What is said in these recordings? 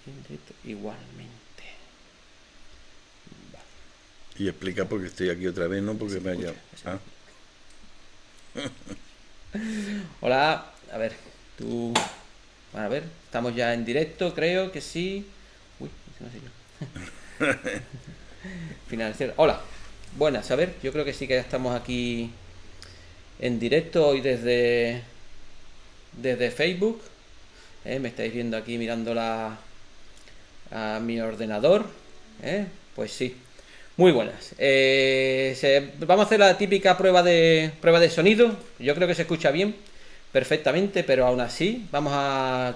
en directo igualmente. Vale. Y explica por qué estoy aquí otra vez, ¿no? Porque me haya... Ah. Hola, a ver, tú... A ver, estamos ya en directo, creo que sí. Uy, no sé yo. Finalizar. Hola, buenas, a ver, yo creo que sí que ya estamos aquí en directo hoy desde Facebook. Me estáis viendo aquí mirando a mi ordenador. Pues sí, muy buenas. Vamos a hacer la típica prueba de sonido. Yo creo que se escucha bien, perfectamente, pero aún así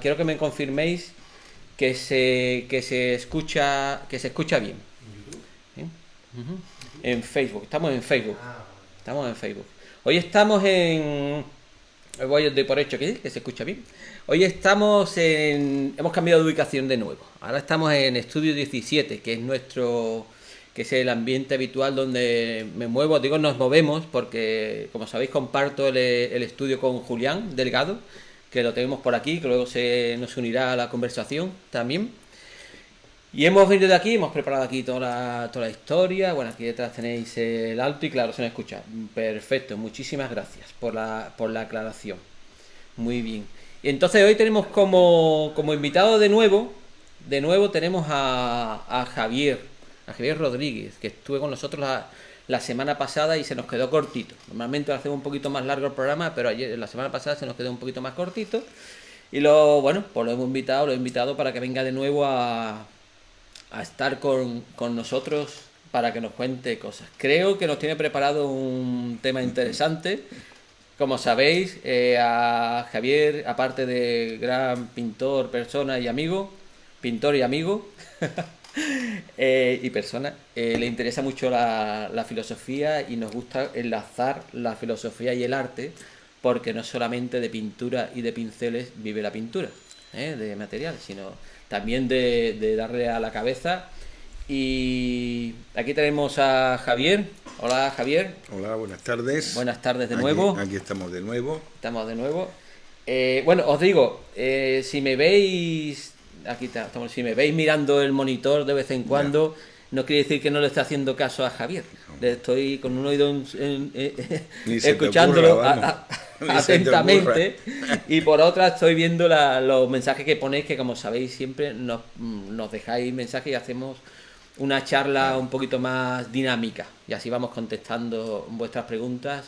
quiero que me confirméis que se escucha bien. ¿Eh? Uh-huh. En Facebook, estamos en Facebook. Estamos en Facebook. Hoy estamos en... Doy por hecho que se escucha bien. Hoy hemos cambiado de ubicación de nuevo. Ahora estamos en Estudio 17, que es el ambiente habitual donde me muevo. Digo, nos movemos porque, como sabéis, comparto el estudio con Julián Delgado, que lo tenemos por aquí, que luego nos unirá a la conversación también. Y hemos venido de aquí, hemos preparado aquí toda la historia. Bueno, aquí detrás tenéis el alto y claro, se me escucha. Perfecto, muchísimas gracias por la aclaración. Muy bien. Y entonces hoy tenemos como invitado de nuevo tenemos a Javier Rodríguez, que estuvo con nosotros la semana pasada y se nos quedó cortito. Normalmente lo hacemos un poquito más largo el programa, pero la semana pasada se nos quedó un poquito más cortito. Y lo hemos invitado para que venga de nuevo a estar con nosotros para que nos cuente cosas. Creo que nos tiene preparado un tema interesante. Como sabéis, a Javier, aparte de gran pintor, persona y amigo, y persona, le interesa mucho la filosofía y nos gusta enlazar la filosofía y el arte, porque no solamente de pintura y de pinceles vive la pintura, de material, sino también de darle a la cabeza. Y aquí tenemos a Javier. Hola, Javier. Hola, buenas tardes. Buenas tardes de nuevo. Aquí estamos de nuevo. Estamos de nuevo. Bueno, os digo, si me veis, si me veis mirando el monitor de vez en cuando, no quiere decir que no le esté haciendo caso a Javier. Le estoy con un oído escuchándolo atentamente y por otra estoy viendo los mensajes que ponéis, que como sabéis siempre nos dejáis mensajes y hacemos una charla un poquito más dinámica y así vamos contestando vuestras preguntas,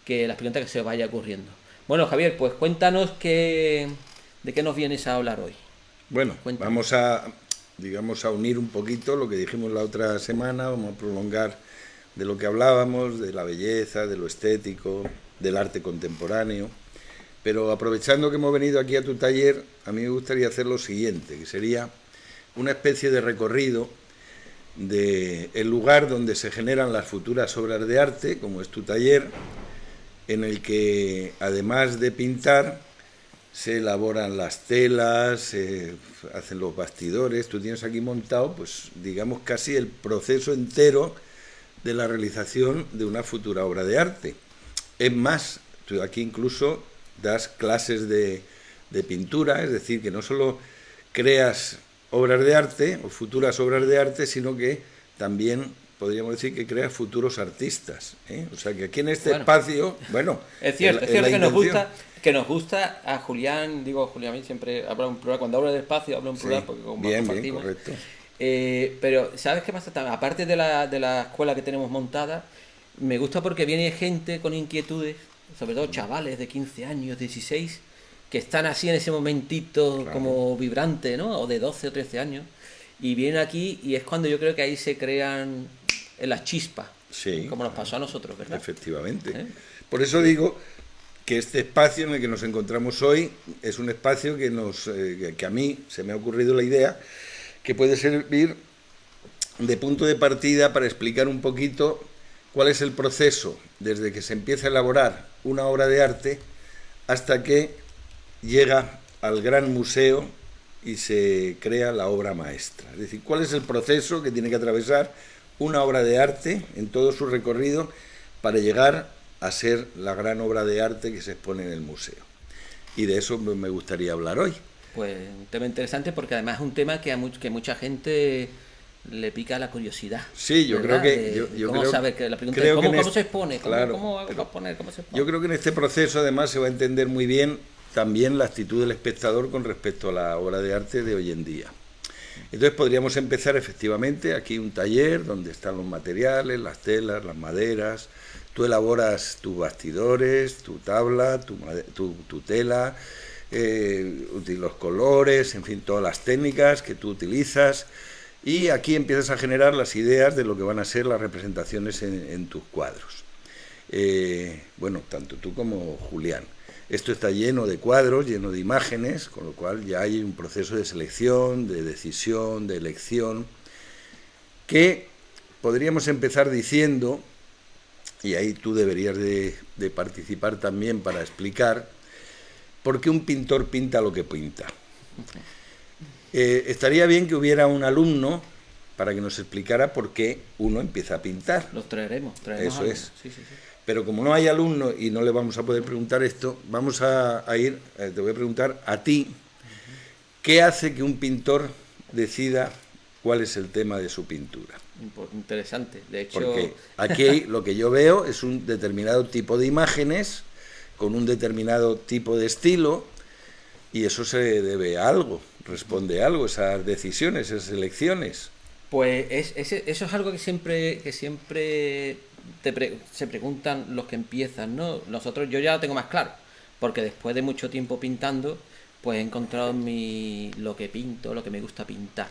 las preguntas que se os vaya ocurriendo. Bueno, Javier, pues cuéntanos de qué nos vienes a hablar hoy. Bueno, vamos a unir un poquito lo que dijimos la otra semana, vamos a prolongar de lo que hablábamos, de la belleza, de lo estético, del arte contemporáneo, pero aprovechando que hemos venido aquí a tu taller, a mí me gustaría hacer lo siguiente, que sería una especie de recorrido del lugar donde se generan las futuras obras de arte, como es tu taller, en el que además de pintar se elaboran las telas, se hacen los bastidores. Tú tienes aquí montado, pues digamos, casi el proceso entero de la realización de una futura obra de arte. Es más, tú aquí incluso das clases de pintura, es decir, que no solo creas obras de arte o futuras obras de arte, sino que también podríamos decir que creas futuros artistas, ¿eh? O sea que aquí en este espacio, es cierto que nos gusta a Julián, Julián siempre habla un plural, cuando habla de espacio habla un plural, porque como compartimos. Bien, correcto. Pero ¿sabes qué pasa? Aparte de la escuela que tenemos montada, me gusta porque viene gente con inquietudes, sobre todo chavales de 15 años, 16, que están así en ese momentito, claro, como vibrante, ¿no? O de 12 o 13 años, y vienen aquí y es cuando yo creo que ahí se crean las chispas, sí, como nos pasó a nosotros, ¿verdad? Efectivamente. Por eso digo que este espacio en el que nos encontramos hoy es un espacio que a mí se me ha ocurrido la idea que puede servir de punto de partida para explicar un poquito cuál es el proceso desde que se empieza a elaborar una obra de arte hasta que llega al gran museo y se crea la obra maestra. Es decir, cuál es el proceso que tiene que atravesar una obra de arte en todo su recorrido para llegar a ser la gran obra de arte que se expone en el museo. Y de eso me gustaría hablar hoy. Pues un tema interesante porque además es un tema que que mucha gente le pica la curiosidad. Sí, yo creo que... ¿Cómo creo, saber? Que la pregunta creo es, que ¿cómo se expone? Claro, ¿Cómo hago para exponer? ¿Cómo se expone? yo creo que en este proceso además se va a entender muy bien también la actitud del espectador con respecto a la obra de arte de hoy en día. Entonces podríamos empezar efectivamente aquí un taller donde están los materiales, las telas, las maderas. Tú elaboras tus bastidores, tu tabla, tu tela, los colores, en fin, todas las técnicas que tú utilizas. Y aquí empiezas a generar las ideas de lo que van a ser las representaciones en tus cuadros. Bueno, tanto tú como Julián. Esto está lleno de cuadros, lleno de imágenes, con lo cual ya hay un proceso de selección, de decisión, de elección, que podríamos empezar diciendo, y ahí tú deberías de participar también para explicar, por qué un pintor pinta lo que pinta. Estaría bien que hubiera un alumno para que nos explicara por qué uno empieza a pintar. Los traeremos Eso algo. es. Sí. Pero como no hay alumno y no le vamos a poder preguntar esto, vamos a ir, te voy a preguntar a ti, ¿qué hace que un pintor decida cuál es el tema de su pintura? Interesante, de hecho... Porque aquí lo que yo veo es un determinado tipo de imágenes, con un determinado tipo de estilo, y eso se debe a algo, responde a algo, esas decisiones, esas elecciones. Pues eso es algo que siempre se preguntan los que empiezan, ¿no? Yo ya lo tengo más claro, porque después de mucho tiempo pintando, pues he encontrado lo que pinto, lo que me gusta pintar.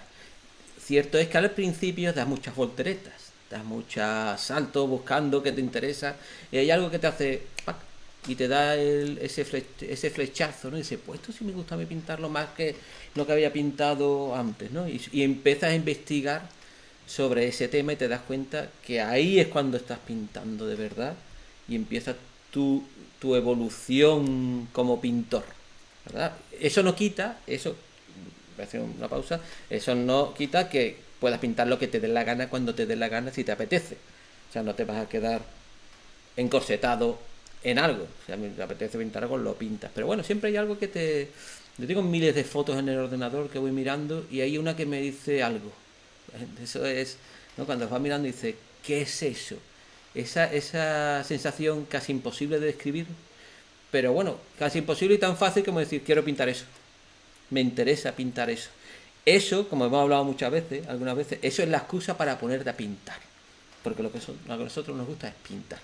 Cierto es que al principio das muchas volteretas, das muchos saltos buscando qué te interesa, y hay algo que te hace ¡pac! Y te da ese flechazo, ¿no? Y dices, pues esto sí me gusta a mí pintarlo más que lo que había pintado antes, ¿no? Y empiezas a investigar sobre ese tema y te das cuenta que ahí es cuando estás pintando de verdad y empieza tu evolución como pintor, ¿verdad? Eso no quita, voy a hacer una pausa, eso no quita que puedas pintar lo que te dé la gana cuando te dé la gana si te apetece. O sea, no te vas a quedar encorsetado en algo. O sea, si te apetece pintar algo, lo pintas. Pero bueno, siempre hay algo que yo tengo miles de fotos en el ordenador que voy mirando y hay una que me dice algo. Eso es, ¿no? Cuando vas mirando y dices, ¿qué es eso? Esa sensación casi imposible de describir, pero bueno, casi imposible y tan fácil como decir, quiero pintar eso. Me interesa pintar eso. Eso, como hemos hablado muchas veces, algunas veces, eso es la excusa para ponerte a pintar. Porque lo que a nosotros nos gusta es pintar.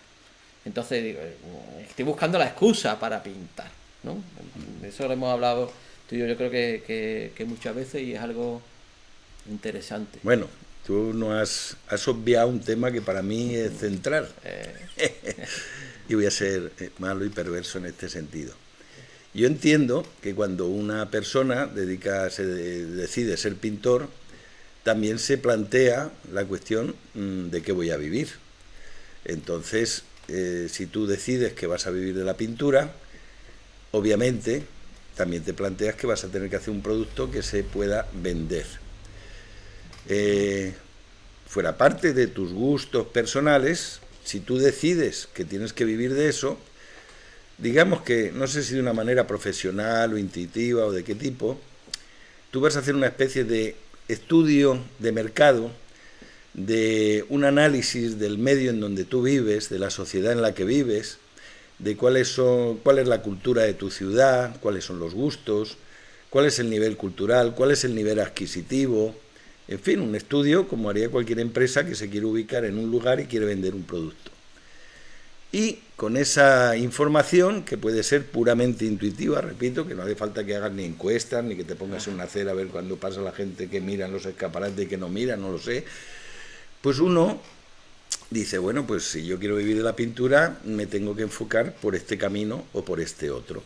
Entonces digo, estoy buscando la excusa para pintar, ¿no? Eso lo hemos hablado tú y yo creo que muchas veces y es algo interesante. Bueno, tú no has obviado un tema que para mí es central. Y voy a ser malo y perverso en este sentido. Yo entiendo que cuando una persona decide ser pintor, también se plantea la cuestión de qué voy a vivir. Entonces, si tú decides que vas a vivir de la pintura, obviamente también te planteas que vas a tener que hacer un producto que se pueda vender. Fuera parte de tus gustos personales, si tú decides que tienes que vivir de eso, digamos que, no sé si de una manera profesional o intuitiva o de qué tipo, tú vas a hacer una especie de estudio de mercado, de un análisis del medio en donde tú vives, de la sociedad en la que vives, de cuál es la cultura de tu ciudad, cuáles son los gustos, cuál es el nivel cultural, cuál es el nivel adquisitivo, en fin, un estudio como haría cualquier empresa que se quiere ubicar en un lugar y quiere vender un producto. Y con esa información, que puede ser puramente intuitiva, repito, que no hace falta que hagas ni encuestas, ni que te pongas en una acera a ver cuándo pasa la gente que mira en los escaparates y que no mira, no lo sé, pues uno dice, bueno, pues si yo quiero vivir de la pintura, me tengo que enfocar por este camino o por este otro.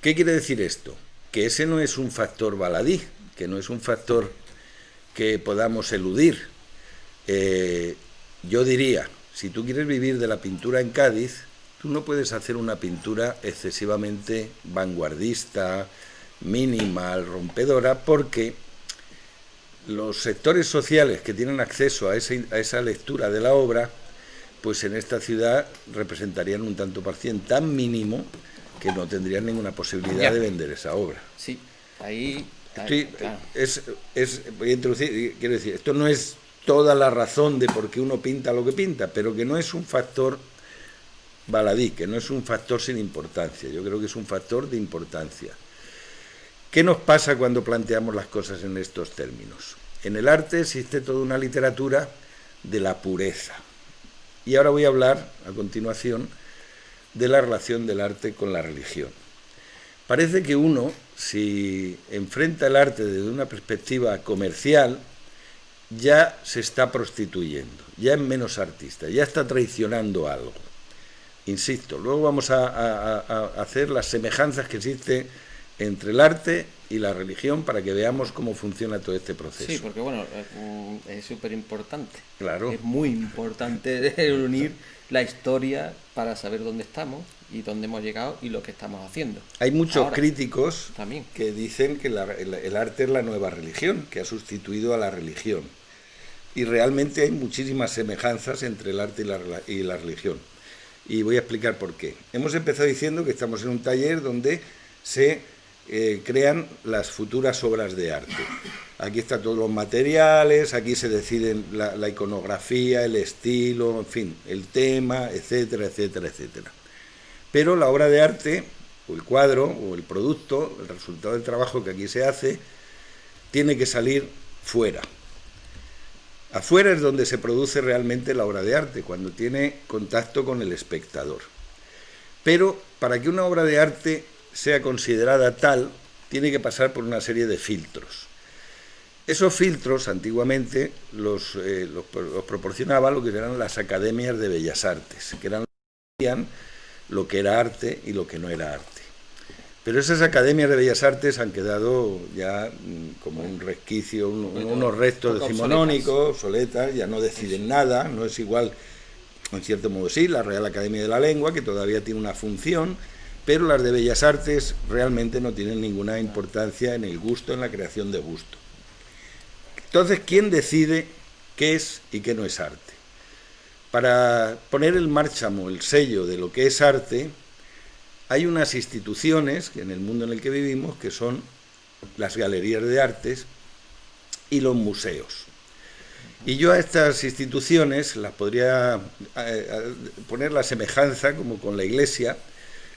¿Qué quiere decir esto? Que ese no es un factor baladí, que no es un factor que podamos eludir. Yo diría, si tú quieres vivir de la pintura en Cádiz, tú no puedes hacer una pintura excesivamente vanguardista, minimal, rompedora, porque los sectores sociales que tienen acceso a esa lectura de la obra, pues en esta ciudad representarían un tanto por cien tan mínimo que no tendrían ninguna posibilidad de vender esa obra. Sí, Ahí, Sí, claro. voy a introducir, quiero decir, esto no es toda la razón de por qué uno pinta lo que pinta, pero que no es un factor baladí, que no es un factor sin importancia. Yo creo que es un factor de importancia. ¿Qué nos pasa cuando planteamos las cosas en estos términos? En el arte existe toda una literatura de la pureza. Y ahora voy a hablar, a continuación, de la relación del arte con la religión. Parece que uno, si enfrenta el arte desde una perspectiva comercial, ya se está prostituyendo, ya es menos artista, ya está traicionando algo. Insisto, luego vamos a hacer las semejanzas que existen entre el arte y la religión para que veamos cómo funciona todo este proceso. Sí, porque bueno, es súper importante. Claro. Es muy importante unir la historia para saber dónde estamos y dónde hemos llegado y lo que estamos haciendo. Hay muchos Ahora, críticos también que dicen que el arte es la nueva religión, que ha sustituido a la religión. Y realmente hay muchísimas semejanzas entre el arte y la religión. Y voy a explicar por qué. Hemos empezado diciendo que estamos en un taller donde se crean las futuras obras de arte. Aquí están todos los materiales, aquí se deciden la iconografía, el estilo, en fin, el tema, etcétera, etcétera, etcétera. Pero la obra de arte, o el cuadro, o el producto, el resultado del trabajo que aquí se hace, tiene que salir fuera. Afuera es donde se produce realmente la obra de arte, cuando tiene contacto con el espectador. Pero para que una obra de arte sea considerada tal, tiene que pasar por una serie de filtros. Esos filtros antiguamente los proporcionaban lo que eran las academias de bellas artes, que eran lo que era arte y lo que no era arte. Pero esas academias de bellas artes han quedado ya como un resquicio, unos restos decimonónicos, obsoletas, ya no deciden nada, no es igual, en cierto modo sí, la Real Academia de la Lengua, que todavía tiene una función, pero las de bellas artes realmente no tienen ninguna importancia en el gusto, en la creación de gusto. Entonces, ¿quién decide qué es y qué no es arte? Para poner el márchamo, el sello de lo que es arte, hay unas instituciones en el mundo en el que vivimos que son las galerías de artes y los museos. Y yo a estas instituciones las podría poner la semejanza como con la Iglesia,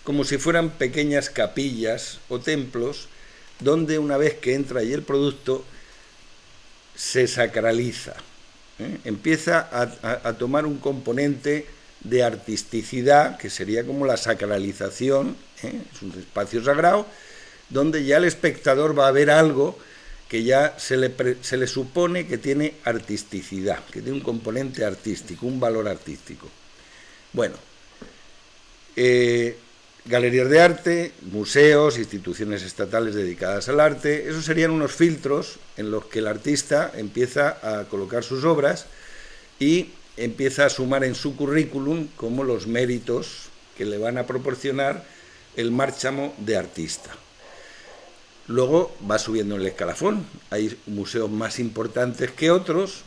como si fueran pequeñas capillas o templos donde una vez que entra ahí el producto se sacraliza, empieza a tomar un componente de artisticidad, que sería como la sacralización, es un espacio sagrado, donde ya el espectador va a ver algo que ya se le supone que tiene artisticidad, que tiene un componente artístico, un valor artístico. Bueno, galerías de arte, museos, instituciones estatales dedicadas al arte, esos serían unos filtros en los que el artista empieza a colocar sus obras y empieza a sumar en su currículum como los méritos que le van a proporcionar el márchamo de artista. Luego va subiendo en el escalafón, hay museos más importantes que otros,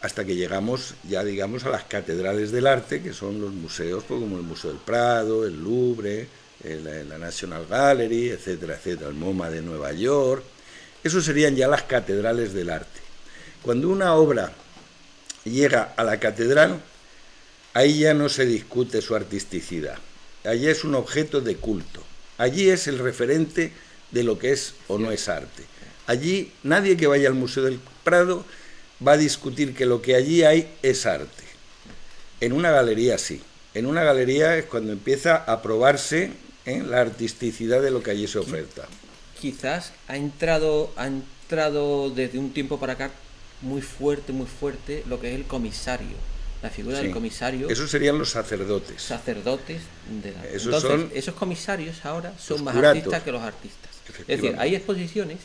hasta que llegamos ya, digamos, a las catedrales del arte, que son los museos, pues, como el Museo del Prado, el Louvre, la National Gallery, etcétera, etcétera, el MoMA de Nueva York. Esos serían ya las catedrales del arte. Cuando una obra llega a la catedral, ahí ya no se discute su artisticidad. Allí es un objeto de culto. Allí es el referente de lo que es o no es arte. Allí nadie que vaya al Museo del Prado va a discutir que lo que allí hay es arte. En una galería sí. En una galería es cuando empieza a probarse la artisticidad de lo que allí se oferta. Quizás ha entrado desde un tiempo para acá muy fuerte lo que es el comisario, la figura del comisario. Esos serían los sacerdotes. Sacerdotes de la... Esos Entonces, esos comisarios ahora son más artistas que los artistas. Es decir, hay exposiciones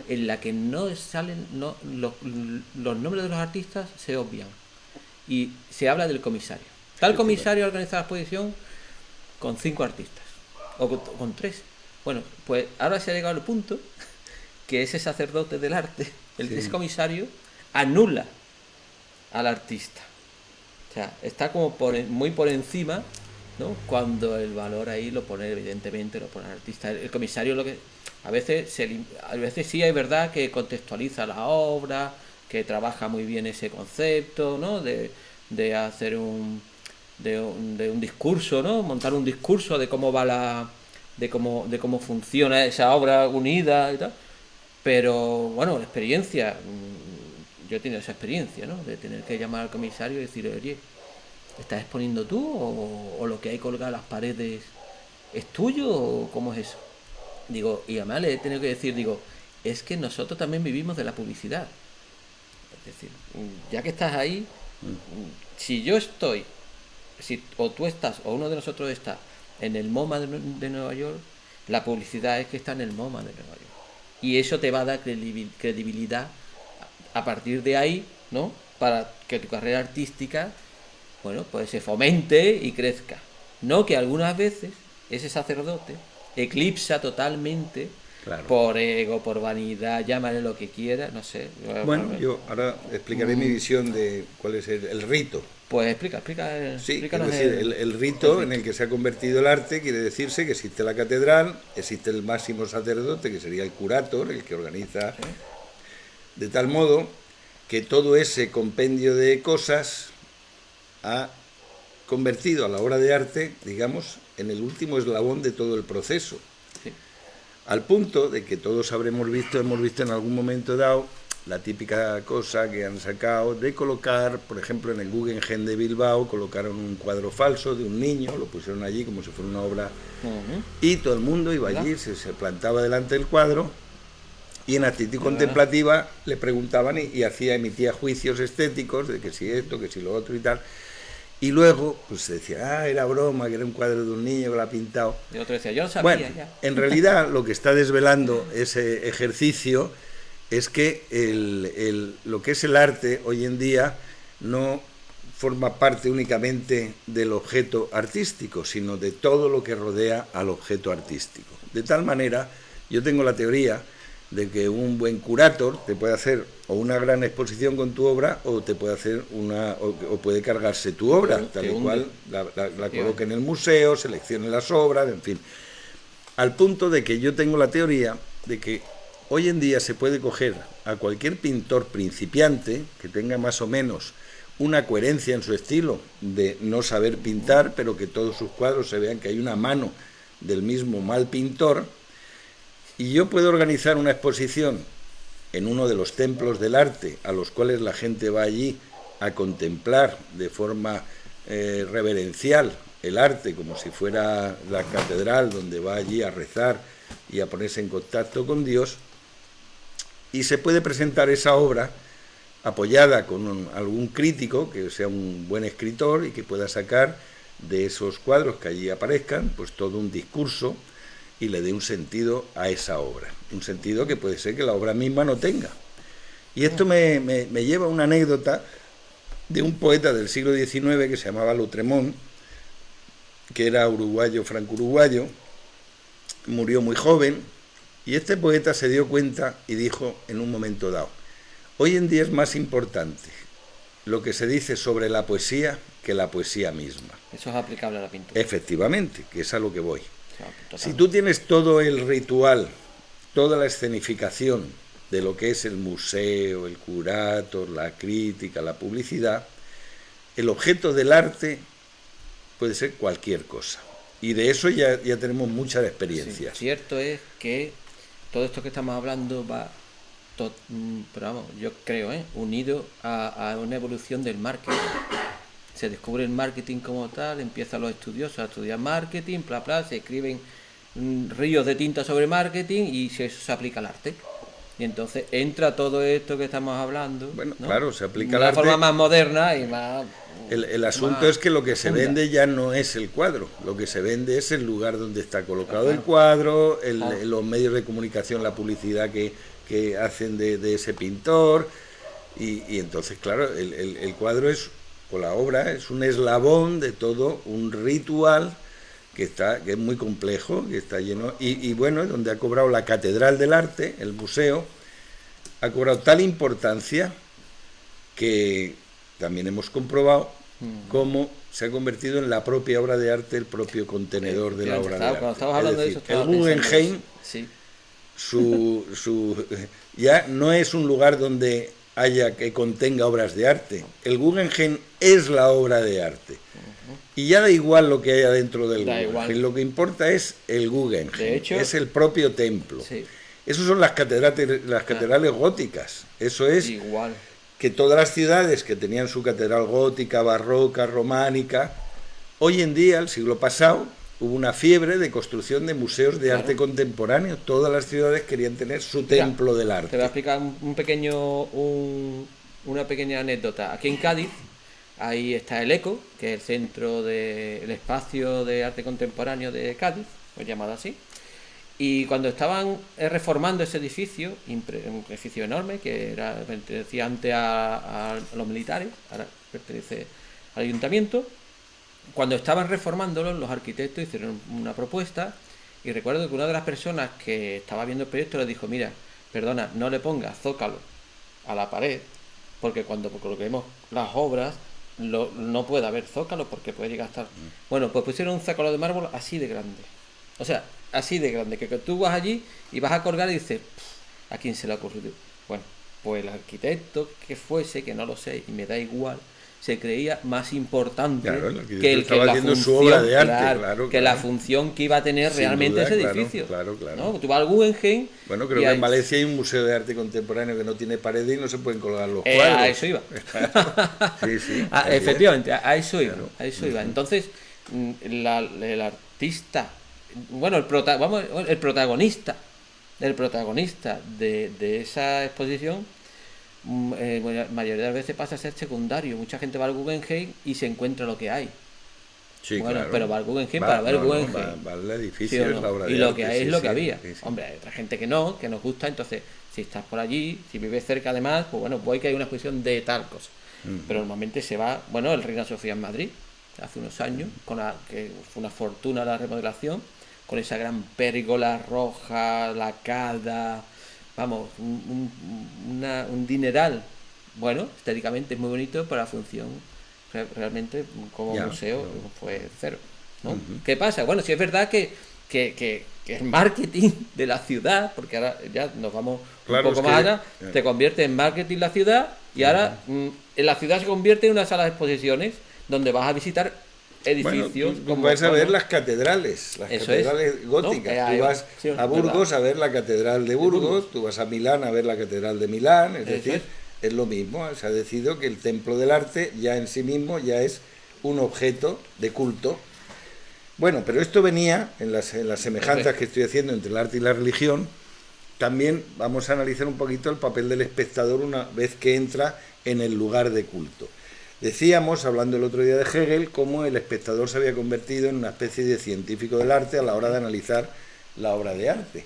en las que no salen los nombres de los artistas, se obvian y se habla del comisario. Tal comisario organiza la exposición con 5 artistas o con 3. Bueno, pues ahora se ha llegado al punto que ese sacerdote del arte, ese comisario, anula al artista. O sea, está como muy por encima, ¿no? Cuando el valor ahí lo pone, evidentemente, lo pone el artista. El comisario lo que A veces, a veces sí es verdad que contextualiza la obra, que trabaja muy bien ese concepto, ¿no? De hacer de un discurso, ¿no? Montar un discurso de cómo va de cómo funciona esa obra unida y tal. Pero bueno, la experiencia, yo he tenido esa experiencia, ¿no? De tener que llamar al comisario y decirle, oye, ¿estás exponiendo tú o lo que hay colgado en las paredes es tuyo o cómo es eso? Digo, y además le he tenido que decir, digo, es que nosotros también vivimos de la publicidad. Es decir, ya que estás ahí, si yo estoy, si o tú estás o uno de nosotros está en el MoMA de Nueva York, la publicidad es que está en el MoMA de Nueva York. Y eso te va a dar credibilidad a partir de ahí, ¿no? Para que tu carrera artística, bueno, pues se fomente y crezca. No que algunas veces ese sacerdote eclipsa totalmente, Claro. por ego, por vanidad, llámale lo que quiera, no sé. Bueno, yo ahora explicaré mi visión de cuál es el rito. Pues Sí, es explícanos decir, el rito en el que se ha convertido el arte quiere decirse que existe la catedral, existe el máximo sacerdote, que sería el curator, el que organiza, Sí. de tal modo que todo ese compendio de cosas ha convertido a la obra de arte, digamos, en el último eslabón de todo el proceso. Sí. Al punto de que todos hemos visto en algún momento dado la típica cosa que han sacado de colocar, por ejemplo, en el Guggenheim de Bilbao, colocaron un cuadro falso de un niño, lo pusieron allí como si fuera una obra, y todo el mundo iba allí, se plantaba delante del cuadro, y en actitud contemplativa le preguntaban y emitía juicios estéticos de que si esto, que si lo otro y tal. Y luego, pues se decía, era broma, que era un cuadro de un niño que lo ha pintado. Y otro decía, yo lo sabía Bueno, ya. en realidad lo que está desvelando ese ejercicio es que lo que es el arte hoy en día no forma parte únicamente del objeto artístico, sino de todo lo que rodea al objeto artístico. De tal manera, yo tengo la teoría de que un buen curator te puede hacer o una gran exposición con tu obra o te puede hacer o puede cargarse tu obra, tal y cual la coloque en el museo, seleccione las obras, en fin. Al punto de que yo tengo la teoría de que hoy en día se puede coger a cualquier pintor principiante que tenga más o menos una coherencia en su estilo de no saber pintar, pero que todos sus cuadros se vean que hay una mano del mismo mal pintor, y yo puedo organizar una exposición en uno de los templos del arte a los cuales la gente va allí a contemplar de forma reverencial el arte, como si fuera la catedral donde va allí a rezar y a ponerse en contacto con Dios, y se puede presentar esa obra apoyada con algún crítico que sea un buen escritor y que pueda sacar de esos cuadros que allí aparezcan pues todo un discurso y le dé un sentido a esa obra, un sentido que puede ser que la obra misma no tenga. Y esto me lleva a una anécdota de un poeta del siglo XIX que se llamaba Lautréamont, que era uruguayo, franco-uruguayo, murió muy joven, y este poeta se dio cuenta y dijo en un momento dado, hoy en día es más importante lo que se dice sobre la poesía que la poesía misma. Eso es aplicable a la pintura. Efectivamente, que es a lo que voy. Si tú tienes todo el ritual, toda la escenificación de lo que es el museo, el curator, la crítica, la publicidad, el objeto del arte puede ser cualquier cosa. Y de eso ya tenemos muchas experiencias. Sí, cierto es que todo esto que estamos hablando va, pero vamos, yo creo, unido a una evolución del marketing. Se descubre el marketing como tal, empiezan los estudiosos a estudiar marketing, se escriben ríos de tinta sobre marketing y eso se aplica al arte. Y entonces entra todo esto que estamos hablando. Bueno, ¿no? Claro, se aplica de al una arte. forma más moderna y más... El asunto es que lo que se vende ya no es el cuadro, lo que se vende es el lugar donde está colocado el cuadro, los medios de comunicación, la publicidad que hacen de ese pintor, y entonces, claro, el cuadro o la obra es un eslabón de todo un ritual que es muy complejo, que está lleno, y bueno, donde ha cobrado la catedral del arte, el museo, ha cobrado tal importancia que también hemos comprobado cómo se ha convertido en la propia obra de arte, el propio contenedor de la obra de arte. Cuando estamos hablando es decir, de eso, el Guggenheim ya no es un lugar donde haya que contenga obras de arte. El Guggenheim es la obra de arte. Y ya da igual lo que haya dentro del Guggenheim. Lo que importa es el Guggenheim. De hecho, es el propio templo. Sí. Esos son las catedrales góticas. Eso es igual. Que todas las ciudades que tenían su catedral gótica, barroca, románica, hoy en día, el siglo pasado, hubo una fiebre de construcción de museos de arte contemporáneo. Todas las ciudades querían tener su templo del arte. Te voy a explicar una pequeña anécdota. Aquí en Cádiz, ahí está el ECO, que es el centro el espacio de arte contemporáneo de Cádiz, pues llamado así. Y cuando estaban reformando ese edificio, un edificio enorme, que pertenecía antes a los militares, ahora pertenece al ayuntamiento, cuando estaban reformándolo, los arquitectos hicieron una propuesta, y recuerdo que una de las personas que estaba viendo el proyecto le dijo: mira, perdona, no le pongas zócalo a la pared, porque cuando coloquemos las obras no puede haber zócalo porque puede llegar a estar... Bueno, pues pusieron un zócalo de mármol así de grande. O sea, así de grande, que tú vas allí y vas a colgar y dices: ¿a quién se le ha ocurrido? Bueno, pues el arquitecto que fuese, que no lo sé, y me da igual, se creía más importante que la función, que la función que iba a tener realmente ese edificio. Claro. ¿No? Tú vas al Guggenheim. Bueno, creo que en Valencia hay un museo de arte contemporáneo que no tiene paredes y no se pueden colgar los cuadros. A eso iba. Sí. Efectivamente, a eso iba. A eso iba. Entonces, el artista, bueno, el protagonista de esa exposición, mayoría de las veces pasa a ser secundario. Mucha gente va al Guggenheim y se encuentra lo que hay. Sí, bueno, claro. pero va al Guggenheim para ver el Guggenheim. Va al edificio, ¿sí es la obra de y lo arte, que hay es lo que había. Sí. Hombre, hay otra gente que no, que nos gusta. Entonces, si estás por allí, si vives cerca además, pues bueno, voy que hay una exposición de tal cosa. Pero normalmente se va, bueno, el Reina Sofía en Madrid, hace unos años, que fue una fortuna la remodelación, con esa gran pérgola roja, lacada, vamos, un dineral. Bueno, estéticamente es muy bonito, pero la función realmente como museo fue cero, ¿no? ¿Qué pasa? Bueno, sí es verdad que el marketing de la ciudad, porque ahora ya nos vamos un poco más allá, te convierte en marketing la ciudad, y ahora en la ciudad se convierte en una sala de exposiciones donde vas a visitar edificios. Bueno, tú vas a ver las catedrales góticas. ¿No? Tú vas a Burgos a ver la catedral de Burgos, tú vas a Milán a ver la catedral de Milán, es decir, es lo mismo. Se ha decidido que el templo del arte ya en sí mismo ya es un objeto de culto. Bueno, pero esto venía en las semejanzas que estoy haciendo entre el arte y la religión. También vamos a analizar un poquito el papel del espectador una vez que entra en el lugar de culto. Decíamos, hablando el otro día de Hegel, cómo el espectador se había convertido en una especie de científico del arte a la hora de analizar la obra de arte.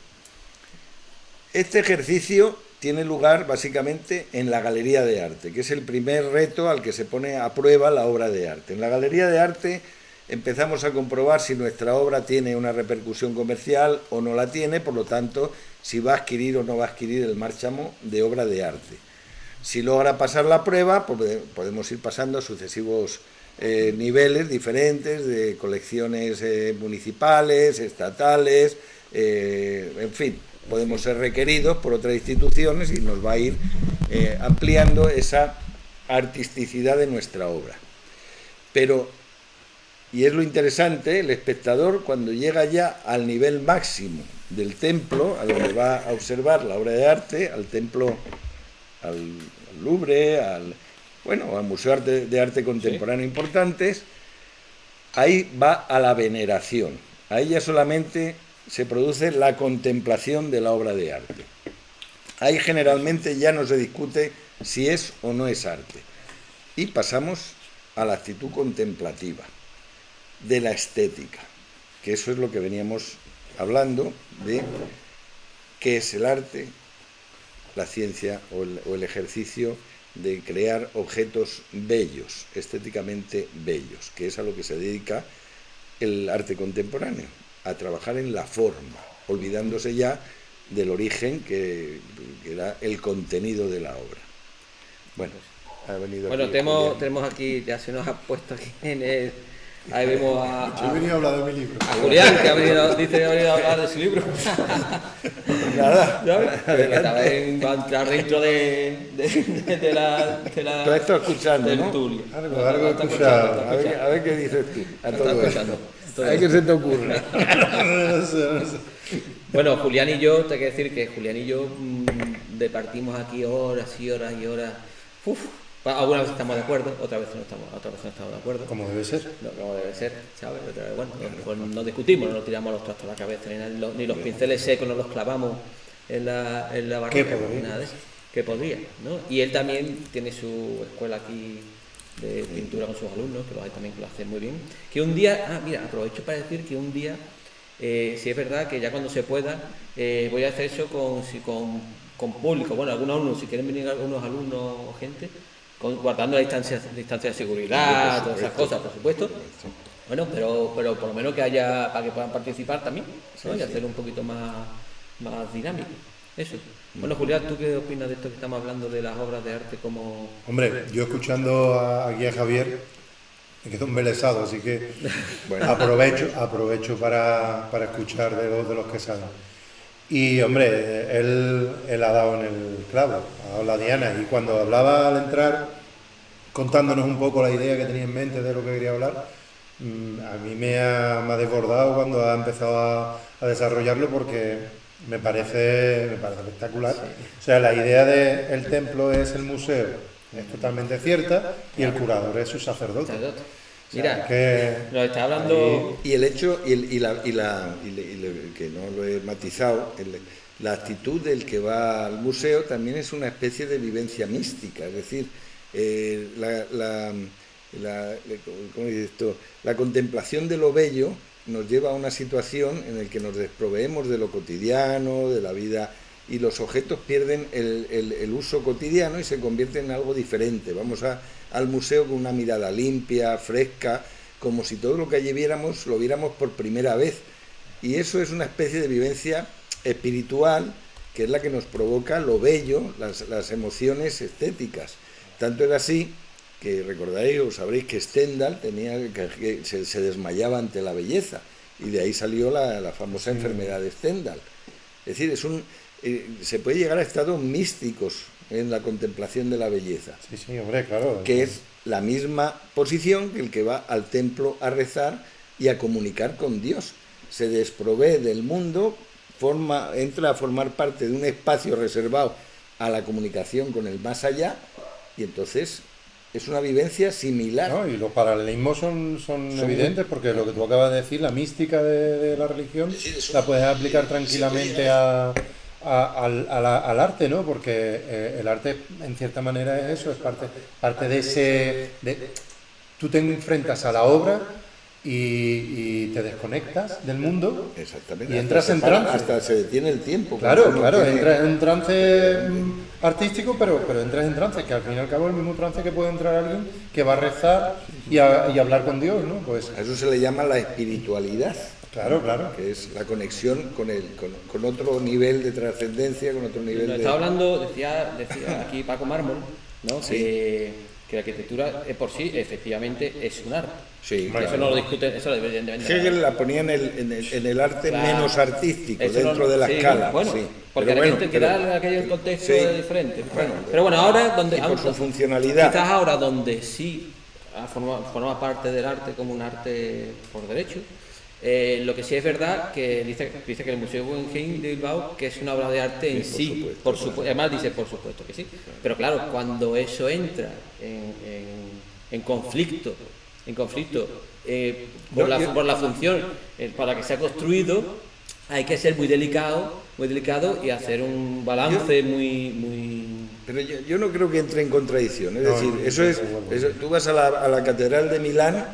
Este ejercicio tiene lugar básicamente en la galería de arte, que es el primer reto al que se pone a prueba la obra de arte. En la galería de arte empezamos a comprobar si nuestra obra tiene una repercusión comercial o no la tiene, por lo tanto, si va a adquirir o no va a adquirir el márchamo de obra de arte. Si logra pasar la prueba, pues podemos ir pasando a sucesivos niveles diferentes de colecciones municipales, estatales, en fin, podemos ser requeridos por otras instituciones y nos va a ir ampliando esa artisticidad de nuestra obra. Pero, y es lo interesante, el espectador cuando llega ya al nivel máximo del templo, a donde va a observar la obra de arte, al templo, al Louvre, al Museo de Arte Contemporáneo importantes, ahí va a la veneración. Ahí ya solamente se produce la contemplación de la obra de arte. Ahí generalmente ya no se discute si es o no es arte. Y pasamos a la actitud contemplativa, de la estética, que eso es lo que veníamos hablando de qué es el arte, la ciencia o el ejercicio de crear objetos bellos, estéticamente bellos, que es a lo que se dedica el arte contemporáneo, a trabajar en la forma, olvidándose ya del origen que era el contenido de la obra. Bueno, ha venido bueno, aquí tenemos aquí, ya se nos ha puesto aquí en Ahí vemos Yo he venido a hablar de mi libro. a Julián, que dice que ha venido a hablar de su libro. Nada. ¿Sabes? Que también va a entrar dentro de la Tú estás escuchando, del ¿no? Tulio. Algo he escuchado. A ver qué dices tú a Está todo esto. escuchando. A ver qué se te ocurre. No sé. Bueno, Julián y yo, te quiero decir que Julián y yo departimos aquí horas y horas y horas. Uf, algunas veces estamos de acuerdo, otras veces no estamos de acuerdo. Como debe ser. No, como debe ser, ¿sabes? Pero bueno, pues no discutimos, no nos tiramos los trastos a la cabeza, ni los pinceles secos nos los clavamos en la barriga, ¿Qué podría? nada de eso. Que podría, ¿no? Y él también tiene su escuela aquí de pintura con sus alumnos, que los hay también que lo hacen muy bien. Que un día, mira, aprovecho para decir que un día, si es verdad que ya cuando se pueda, voy a hacer eso con público, bueno, algunos alumnos, si quieren venir algunos alumnos o gente, guardando la distancia de seguridad, todas esas cosas, por supuesto. Bueno, pero por lo menos que haya, para que puedan participar también, ¿no? Y hacerlo un poquito más dinámico. Eso. Bueno, Julián, ¿tú qué opinas de esto que estamos hablando de las obras de arte como...? Hombre, yo escuchando aquí a Javier, me quedo embelesado, así que bueno, aprovecho para escuchar de los que saben. Y hombre, él ha dado en el clavo, ha dado la diana, y cuando hablaba al entrar, contándonos un poco la idea que tenía en mente de lo que quería hablar, a mí me ha desbordado cuando ha empezado a desarrollarlo, porque me parece espectacular. O sea, la idea de el templo es el museo, es totalmente cierta, y el curador es su sacerdote. Mira, Que nos está hablando... Y el hecho, que no lo he matizado, la actitud del que va al museo también es una especie de vivencia mística, es decir, ¿cómo dice esto? La contemplación de lo bello nos lleva a una situación en la que nos desproveemos de lo cotidiano, de la vida, y los objetos pierden el uso cotidiano y se convierten en algo diferente. Vamos al museo con una mirada limpia, fresca, como si todo lo que allí viéramos lo viéramos por primera vez. Y eso es una especie de vivencia espiritual, que es la que nos provoca lo bello, las emociones estéticas. Tanto era así que recordaréis o sabréis que Stendhal se desmayaba ante la belleza, y de ahí salió la famosa enfermedad de Stendhal. Es decir, se puede llegar a estados místicos en la contemplación de la belleza. Sí, hombre, claro. Que es la misma posición que el que va al templo a rezar y a comunicar con Dios. Se desprovee del mundo, entra a formar parte de un espacio reservado a la comunicación con el más allá, y entonces es una vivencia similar. No, y los paralelismos son evidentes, porque lo que tú acabas de decir, la mística de la religión, la puedes aplicar tranquilamente al arte, ¿no? Porque el arte, en cierta manera, es eso, es parte de ese... tú te enfrentas a la obra y te desconectas del mundo. Exactamente. Y entras en trance. Hasta se detiene el tiempo. Claro, entras en trance artístico, pero entras en trance, que al fin y al cabo es el mismo trance que puede entrar alguien que va a rezar y hablar con Dios, ¿no? Pues a eso se le llama la espiritualidad. Claro. Que es la conexión con otro nivel de trascendencia, con otro nivel de... Estaba hablando, decía aquí Paco Mármol, ¿no? Sí. Que la arquitectura por sí efectivamente es un arte. Sí, Eso claro. no lo discuten, eso evidentemente. Hegel la ponía en el arte Claro. menos artístico, Eso dentro de la escala. Bueno, sí. porque Pero la bueno, gente que da aquel contexto sí. diferente. Pero bueno, ahora donde... Y por su funcionalidad. Quizás ahora donde sí forma parte del arte como un arte por derecho. Lo que sí es verdad que dice que el Museo Guggenheim de Bilbao que es una obra de arte en sí, por supuesto, además dice por supuesto que sí, pero claro, cuando eso entra en conflicto por la función para que sea construido, hay que ser muy delicado y hacer un balance muy... Pero yo no creo que entre en contradicción, es decir, No, eso tú vas a la Catedral de Milán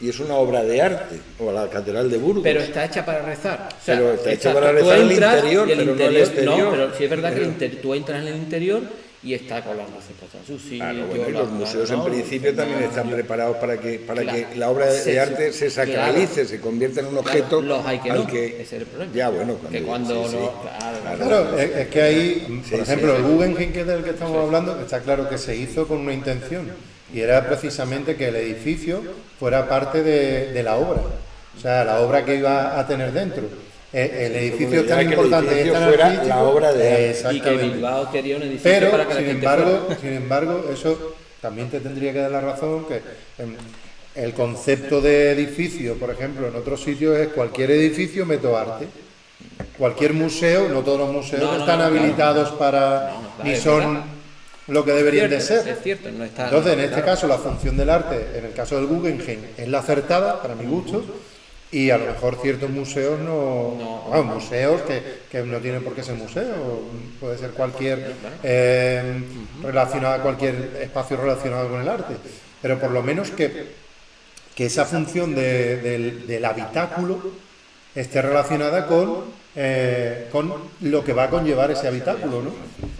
y es una obra de arte, o a la Catedral de Burgos. Pero está hecha para rezar. O sea, Pero está hecha para rezar el interior, y el pero no el exterior. No, pero sí es verdad que tú entras en el interior y está con las luces en su sitio. Claro, bueno, y los museos en principio también están preparados para que Claro. la obra de arte se sacralice, se convierta en un objeto Los hay que al no, que... ese es el problema. Ya, bueno, Que cuando sí, no... sí. Claro. Claro, es que ahí, por Sí, ejemplo, sí. el Guggenheim, que es del que estamos hablando, está claro que se hizo con una intención, y era precisamente que el edificio fuera parte de la obra, o sea, la obra que iba a tener dentro. El edificio es tan importante, es tan artístico, la obra de y que Bilbao quería un edificio pero para que la gente fuera. sin embargo, eso también te tendría que dar la razón, que el concepto de edificio, por ejemplo, en otros sitios es cualquier edificio meto arte. Cualquier museo, no todos los museos están habilitados para, ni son lo que deberían de ser. Es cierto, no está. Entonces, en este caso, la función del arte, en el caso del Guggenheim, es la acertada, para mi gusto, y a lo mejor ciertos museos museos que no tienen por qué ser museo, puede ser cualquier relacionado a cualquier espacio relacionado con el arte, pero por lo menos que esa función del habitáculo esté relacionada con lo que va a conllevar ese habitáculo, ¿no?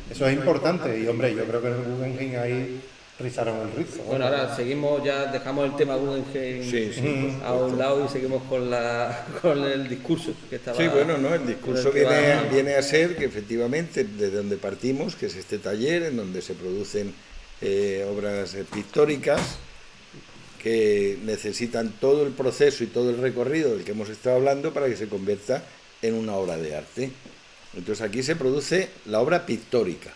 Eso es importante y, hombre, yo creo que en el Guggenheim ahí rizaron el rizo. Bueno, ahora seguimos, ya dejamos el tema Guggenheim a un lado y seguimos con el discurso que estaba. Sí, bueno, no, el discurso viene a ser que efectivamente desde donde partimos, que es este taller en donde se producen obras pictóricas que necesitan todo el proceso y todo el recorrido del que hemos estado hablando para que se convierta en una obra de arte. Entonces aquí se produce la obra pictórica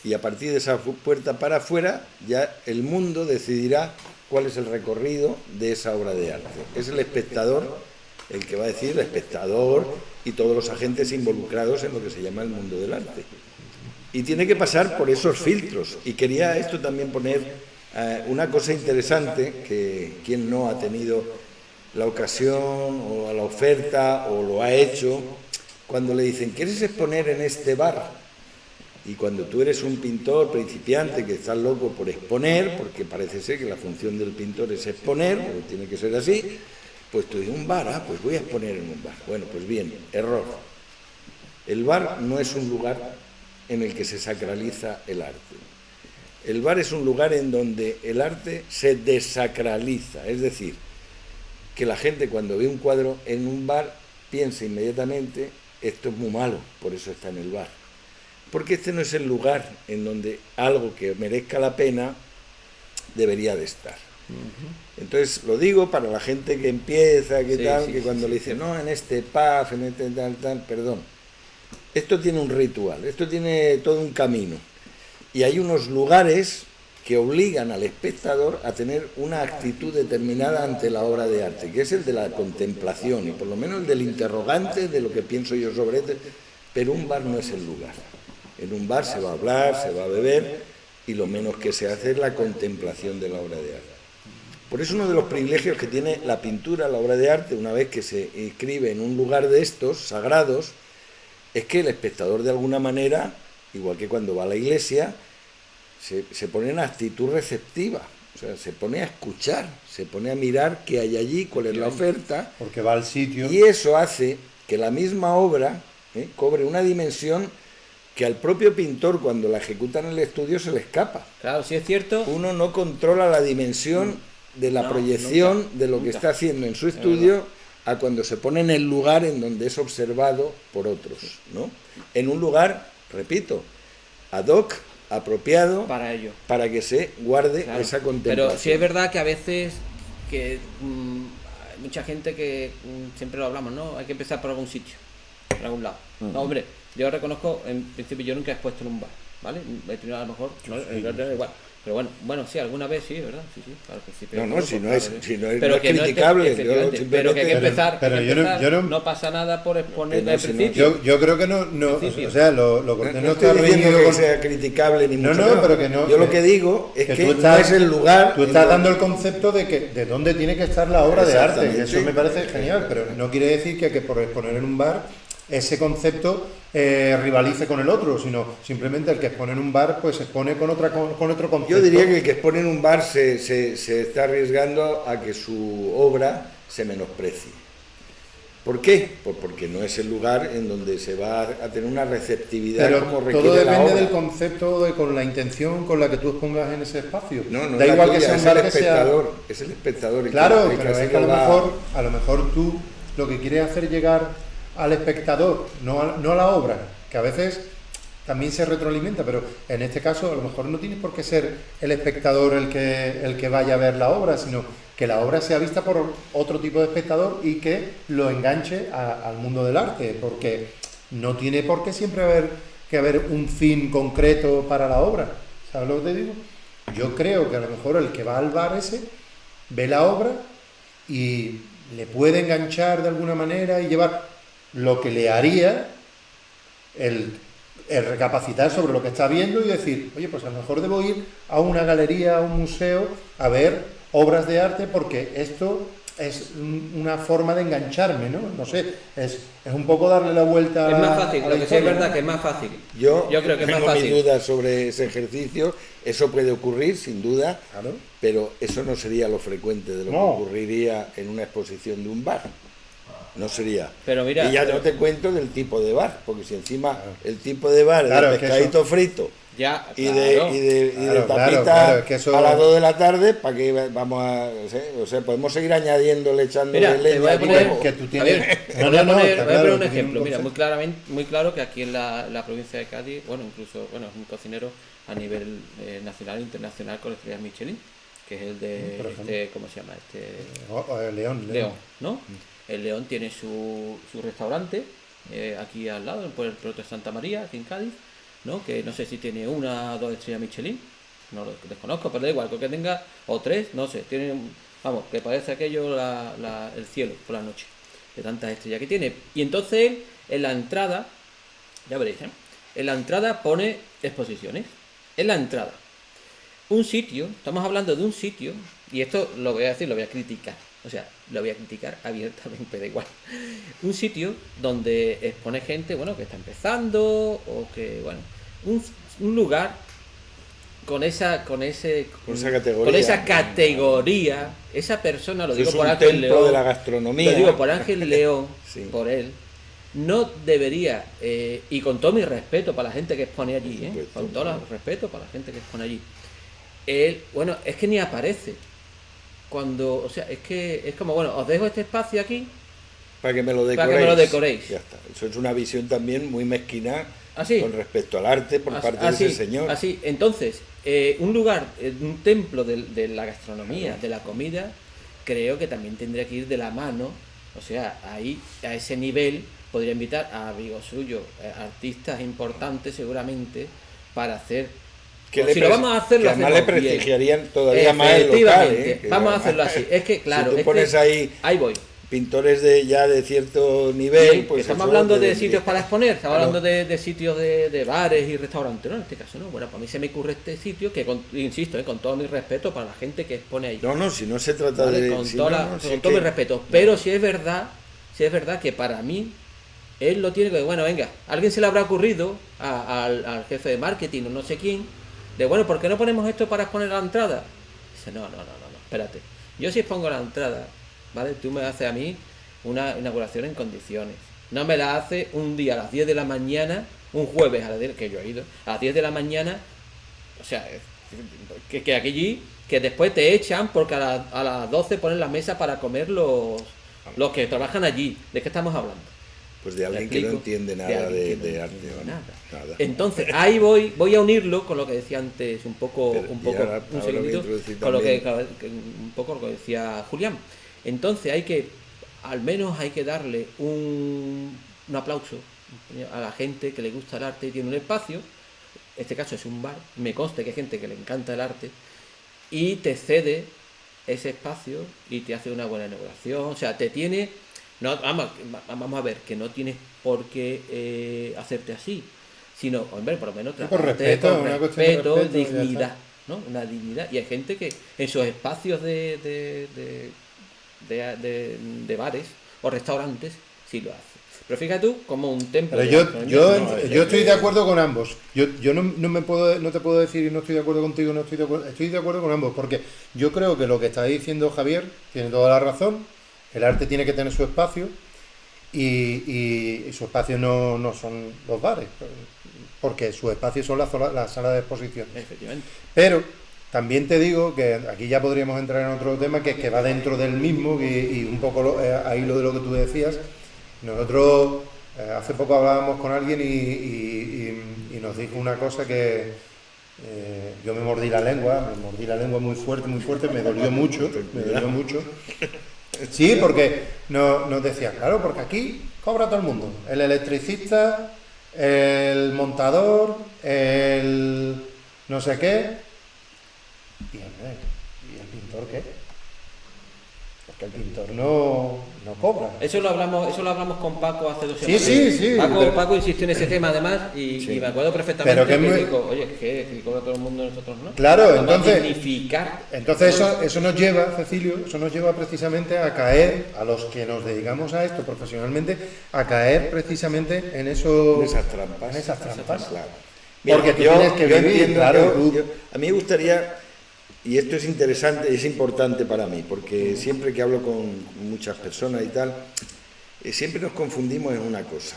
y a partir de esa puerta para afuera ya el mundo decidirá cuál es el recorrido de esa obra de arte. Es el espectador el que va a decir, el espectador y todos los agentes involucrados en lo que se llama el mundo del arte. Y tiene que pasar por esos filtros. Y quería esto también poner una cosa interesante, que quien no ha tenido la ocasión o la oferta o lo ha hecho, cuando le dicen, ¿quieres exponer en este bar? Y cuando tú eres un pintor principiante que estás loco por exponer, porque parece ser que la función del pintor es exponer, porque tiene que ser así, pues tú dices, un bar, pues voy a exponer en un bar. Bueno, pues bien, error. El bar no es un lugar en el que se sacraliza el arte. El bar es un lugar en donde el arte se desacraliza, es decir, que la gente cuando ve un cuadro en un bar piensa inmediatamente, esto es muy malo, por eso está en el bar. Porque este no es el lugar en donde algo que merezca la pena debería de estar. Entonces, lo digo para la gente que empieza, que cuando le dicen, no, en este pub, en este tal, perdón. Esto tiene un ritual, esto tiene todo un camino. Y hay unos lugares que obligan al espectador a tener una actitud determinada ante la obra de arte, que es el de la contemplación, y por lo menos el del interrogante de lo que pienso yo sobre esto. Pero un bar no es el lugar. En un bar se va a hablar, se va a beber, y lo menos que se hace es la contemplación de la obra de arte. Por eso uno de los privilegios que tiene la pintura, la obra de arte, una vez que se inscribe en un lugar de estos, sagrados, es que el espectador de alguna manera, igual que cuando va a la iglesia, se pone en actitud receptiva, o sea, se pone a escuchar, se pone a mirar qué hay allí, cuál es la oferta. Porque va al sitio. Y eso hace que la misma obra cobre una dimensión que al propio pintor, cuando la ejecuta en el estudio, se le escapa. Claro, sí es cierto. Uno no controla la dimensión de la proyección de lo que está haciendo en su estudio a cuando se pone en el lugar en donde es observado por otros, ¿no? En un lugar, repito, ad hoc, apropiado para ello, para que se guarde esa contemplación. Pero sí es verdad que a veces que hay mucha gente que siempre lo hablamos, ¿no? Hay que empezar por algún sitio, por algún lado. No, hombre, yo reconozco, en principio yo nunca he expuesto en un bar, ¿vale? He tenido a lo mejor, igual. Pero bueno, sí, al principio sí, ¿verdad? Sí, al principio. No, si no es criticable. Pero que hay que empezar. Pero yo no pasa nada por exponer al principio. Yo creo que no, o sea, lo cortés no está estoy diciendo reñido que sea criticable ni mucho no, pero que no. Yo lo que digo es que no es el lugar. Tú estás dando el concepto de dónde tiene que estar la obra de arte, y eso me parece genial, pero no quiere decir que por exponer en un bar ese concepto rivalice con el otro, sino simplemente el que expone en un bar pues se expone con otro concepto. Yo diría que el que expone en un bar se está arriesgando a que su obra se menosprecie. ¿Por qué? Pues porque no es el lugar en donde se va a tener una receptividad. Pero como requiere todo depende la obra. del concepto, con la intención con la que tú expongas en ese espacio. No da igual tuya, que sea un es bar el que espectador, es el espectador. Claro, pero es que a lo mejor tú lo que quieres hacer llegar al espectador, no a la obra, que a veces también se retroalimenta, pero en este caso a lo mejor no tiene por qué ser el espectador el que vaya a ver la obra, sino que la obra sea vista por otro tipo de espectador y que lo enganche al mundo del arte, porque no tiene por qué siempre haber un fin concreto para la obra. ¿Sabes lo que te digo? Yo creo que a lo mejor el que va al bar ese ve la obra y le puede enganchar de alguna manera y llevar lo que le haría el recapacitar sobre lo que está viendo y decir, oye, pues a lo mejor debo ir a una galería, a un museo, a ver obras de arte, porque esto es una forma de engancharme, ¿no? No sé, es un poco darle la vuelta es más fácil, a lo la que sí es historia, verdad ¿no? que es más fácil. Yo creo que es más tengo mis fácil. dudas sobre ese ejercicio, eso puede ocurrir sin duda, Claro. pero eso no sería lo frecuente de lo No. que ocurriría en una exposición de un bar. No sería. Pero mira, y ya no te cuento del tipo de bar, porque si encima el tipo de bar Claro, es es de que pescadito frito ya, y claro. de Claro, tapita claro, es que eso- a las 2 de la tarde, ¿para que vamos a...? O sea, podemos seguir añadiéndole, echándole Mira, te leña voy a al poner, fuego. que tú a tienes- ver, No, voy a no, poner, está voy a poner claro, un tú tienes ejemplo. un Mira, concepto. muy claro que aquí en la provincia de Cádiz, bueno, incluso, bueno, es un cocinero a nivel nacional e internacional con estrellas Michelin, que es el de, Por ejemplo. ¿cómo se llama? León. ¿no? El León tiene su restaurante aquí al lado, por el Proto de Santa María, aquí en Cádiz, ¿no? Que no sé si tiene una o dos estrellas Michelin, no lo desconozco, pero da igual, con que tenga, o tres, no sé, tiene, vamos, que parece aquello el cielo por la noche, de tantas estrellas que tiene. Y entonces él, en la entrada, ya veréis, en la entrada pone exposiciones, en la entrada. Un sitio, estamos hablando de un sitio, y esto lo voy a decir, lo voy a criticar, o sea, lo voy a criticar abiertamente, da igual. Un sitio donde expone gente, bueno, que está empezando, o que, bueno, un lugar con esa categoría, esa persona, lo Eso digo es por un Ángel templo León, de la gastronomía. lo digo por Ángel León, Sí. por él, no debería, y con todo mi respeto para la gente que expone allí, Por supuesto, con todo claro. el respeto para la gente que expone allí, él, bueno, es que ni aparece. Cuando, o sea, es que es como, bueno, os dejo este espacio aquí, Para que me lo decoréis. para que me lo decoréis. Ya está. Eso es una visión también muy mezquina Así. con respecto al arte por parte de ese señor. Así, entonces, un lugar, un templo de la gastronomía, de la comida, creo que también tendría que ir de la mano, o sea, ahí, a ese nivel, podría invitar a amigos suyos, artistas importantes seguramente, para hacer... Que si lo vamos a hacer, que lo además le hacemos bien. prestigiarían todavía más el local. Efectivamente, Que vamos a además, hacerlo así. Es que, claro, si tú es pones que ahí voy. pintores de cierto nivel, Bien, pues estamos eso hablando te de vendría. sitios para exponer, estamos Claro. hablando de sitios de bares y restaurantes, ¿no? En este caso, ¿no? Bueno, para mí se me ocurre este sitio que, insisto, con todo mi respeto para la gente que expone ahí. No, si no se trata ¿vale? de... Con, si toda no, la- no, con si todo es que- mi respeto. Pero si es verdad que para mí, él lo tiene que, bueno, venga, alguien se le habrá ocurrido al jefe de marketing o no sé quién, de bueno, ¿por qué no ponemos esto para exponer a la entrada? Dice, no, espérate. Yo si expongo la entrada, ¿vale? Tú me haces a mí una inauguración en condiciones. No me la hace un día a las 10 de la mañana, un jueves a las 10, que yo he ido, a las 10 de la mañana, o sea, que allí, que después te echan porque a las 12 ponen la mesa para comer los que trabajan allí. ¿De qué estamos hablando? Pues de alguien ¿Me que no explico? entiende De nada alguien que no de arte. entiende ¿vale? nada. Entonces, ahí voy a unirlo con lo que decía antes, un poco, Pero, y ahora un voy a segundito, introducir con lo también. un poco lo que decía Julián. Entonces al menos hay que darle un aplauso a la gente que le gusta el arte y tiene un espacio, en este caso es un bar, me consta que hay gente que le encanta el arte, y te cede ese espacio y te hace una buena inauguración, o sea, te tiene... No, vamos a ver, que no tienes por qué hacerte así, sino, hombre, por lo menos por tratarte respeto, con una cuestión de respeto, respeto, ya dignidad, está. ¿no? Una dignidad. Y hay gente que en sus espacios de bares o restaurantes sí lo hace. Pero fíjate tú, como un templo... Pero de yo, gastronomía, yo, no, yo estoy de acuerdo con ambos. Yo no te puedo decir no estoy de acuerdo contigo, no estoy de acuerdo con ambos, porque yo creo que lo que está diciendo Javier tiene toda la razón. El arte tiene que tener su espacio y su espacio no son los bares, porque su espacio son las salas de exposición. Efectivamente. Pero también te digo que aquí ya podríamos entrar en otro tema que va dentro del mismo y un poco ahí lo de lo que tú decías. Nosotros Hace poco hablábamos con alguien y nos dijo una cosa que yo me mordí la lengua muy fuerte, me dolió mucho. Sí, porque nos decía, claro, porque aquí cobra todo el mundo, el electricista, el montador, el no sé qué, y el pintor qué, porque el pintor no cobra. Eso lo hablamos con Paco hace 2 semanas. Sí. Paco insistió en ese tema además y me acuerdo perfectamente Pero que dijo, oye, que cobra todo el mundo, nosotros no. Claro, Vamos a entonces dignificar. Entonces eso nos lleva, Cecilio, precisamente a caer, a los que nos dedicamos a esto profesionalmente, a caer precisamente en esas trampas. Claro. Porque tú tienes que vivir, entiendo, claro. a mí me gustaría, y esto es interesante, es importante para mí, porque siempre que hablo con muchas personas y tal, siempre nos confundimos en una cosa.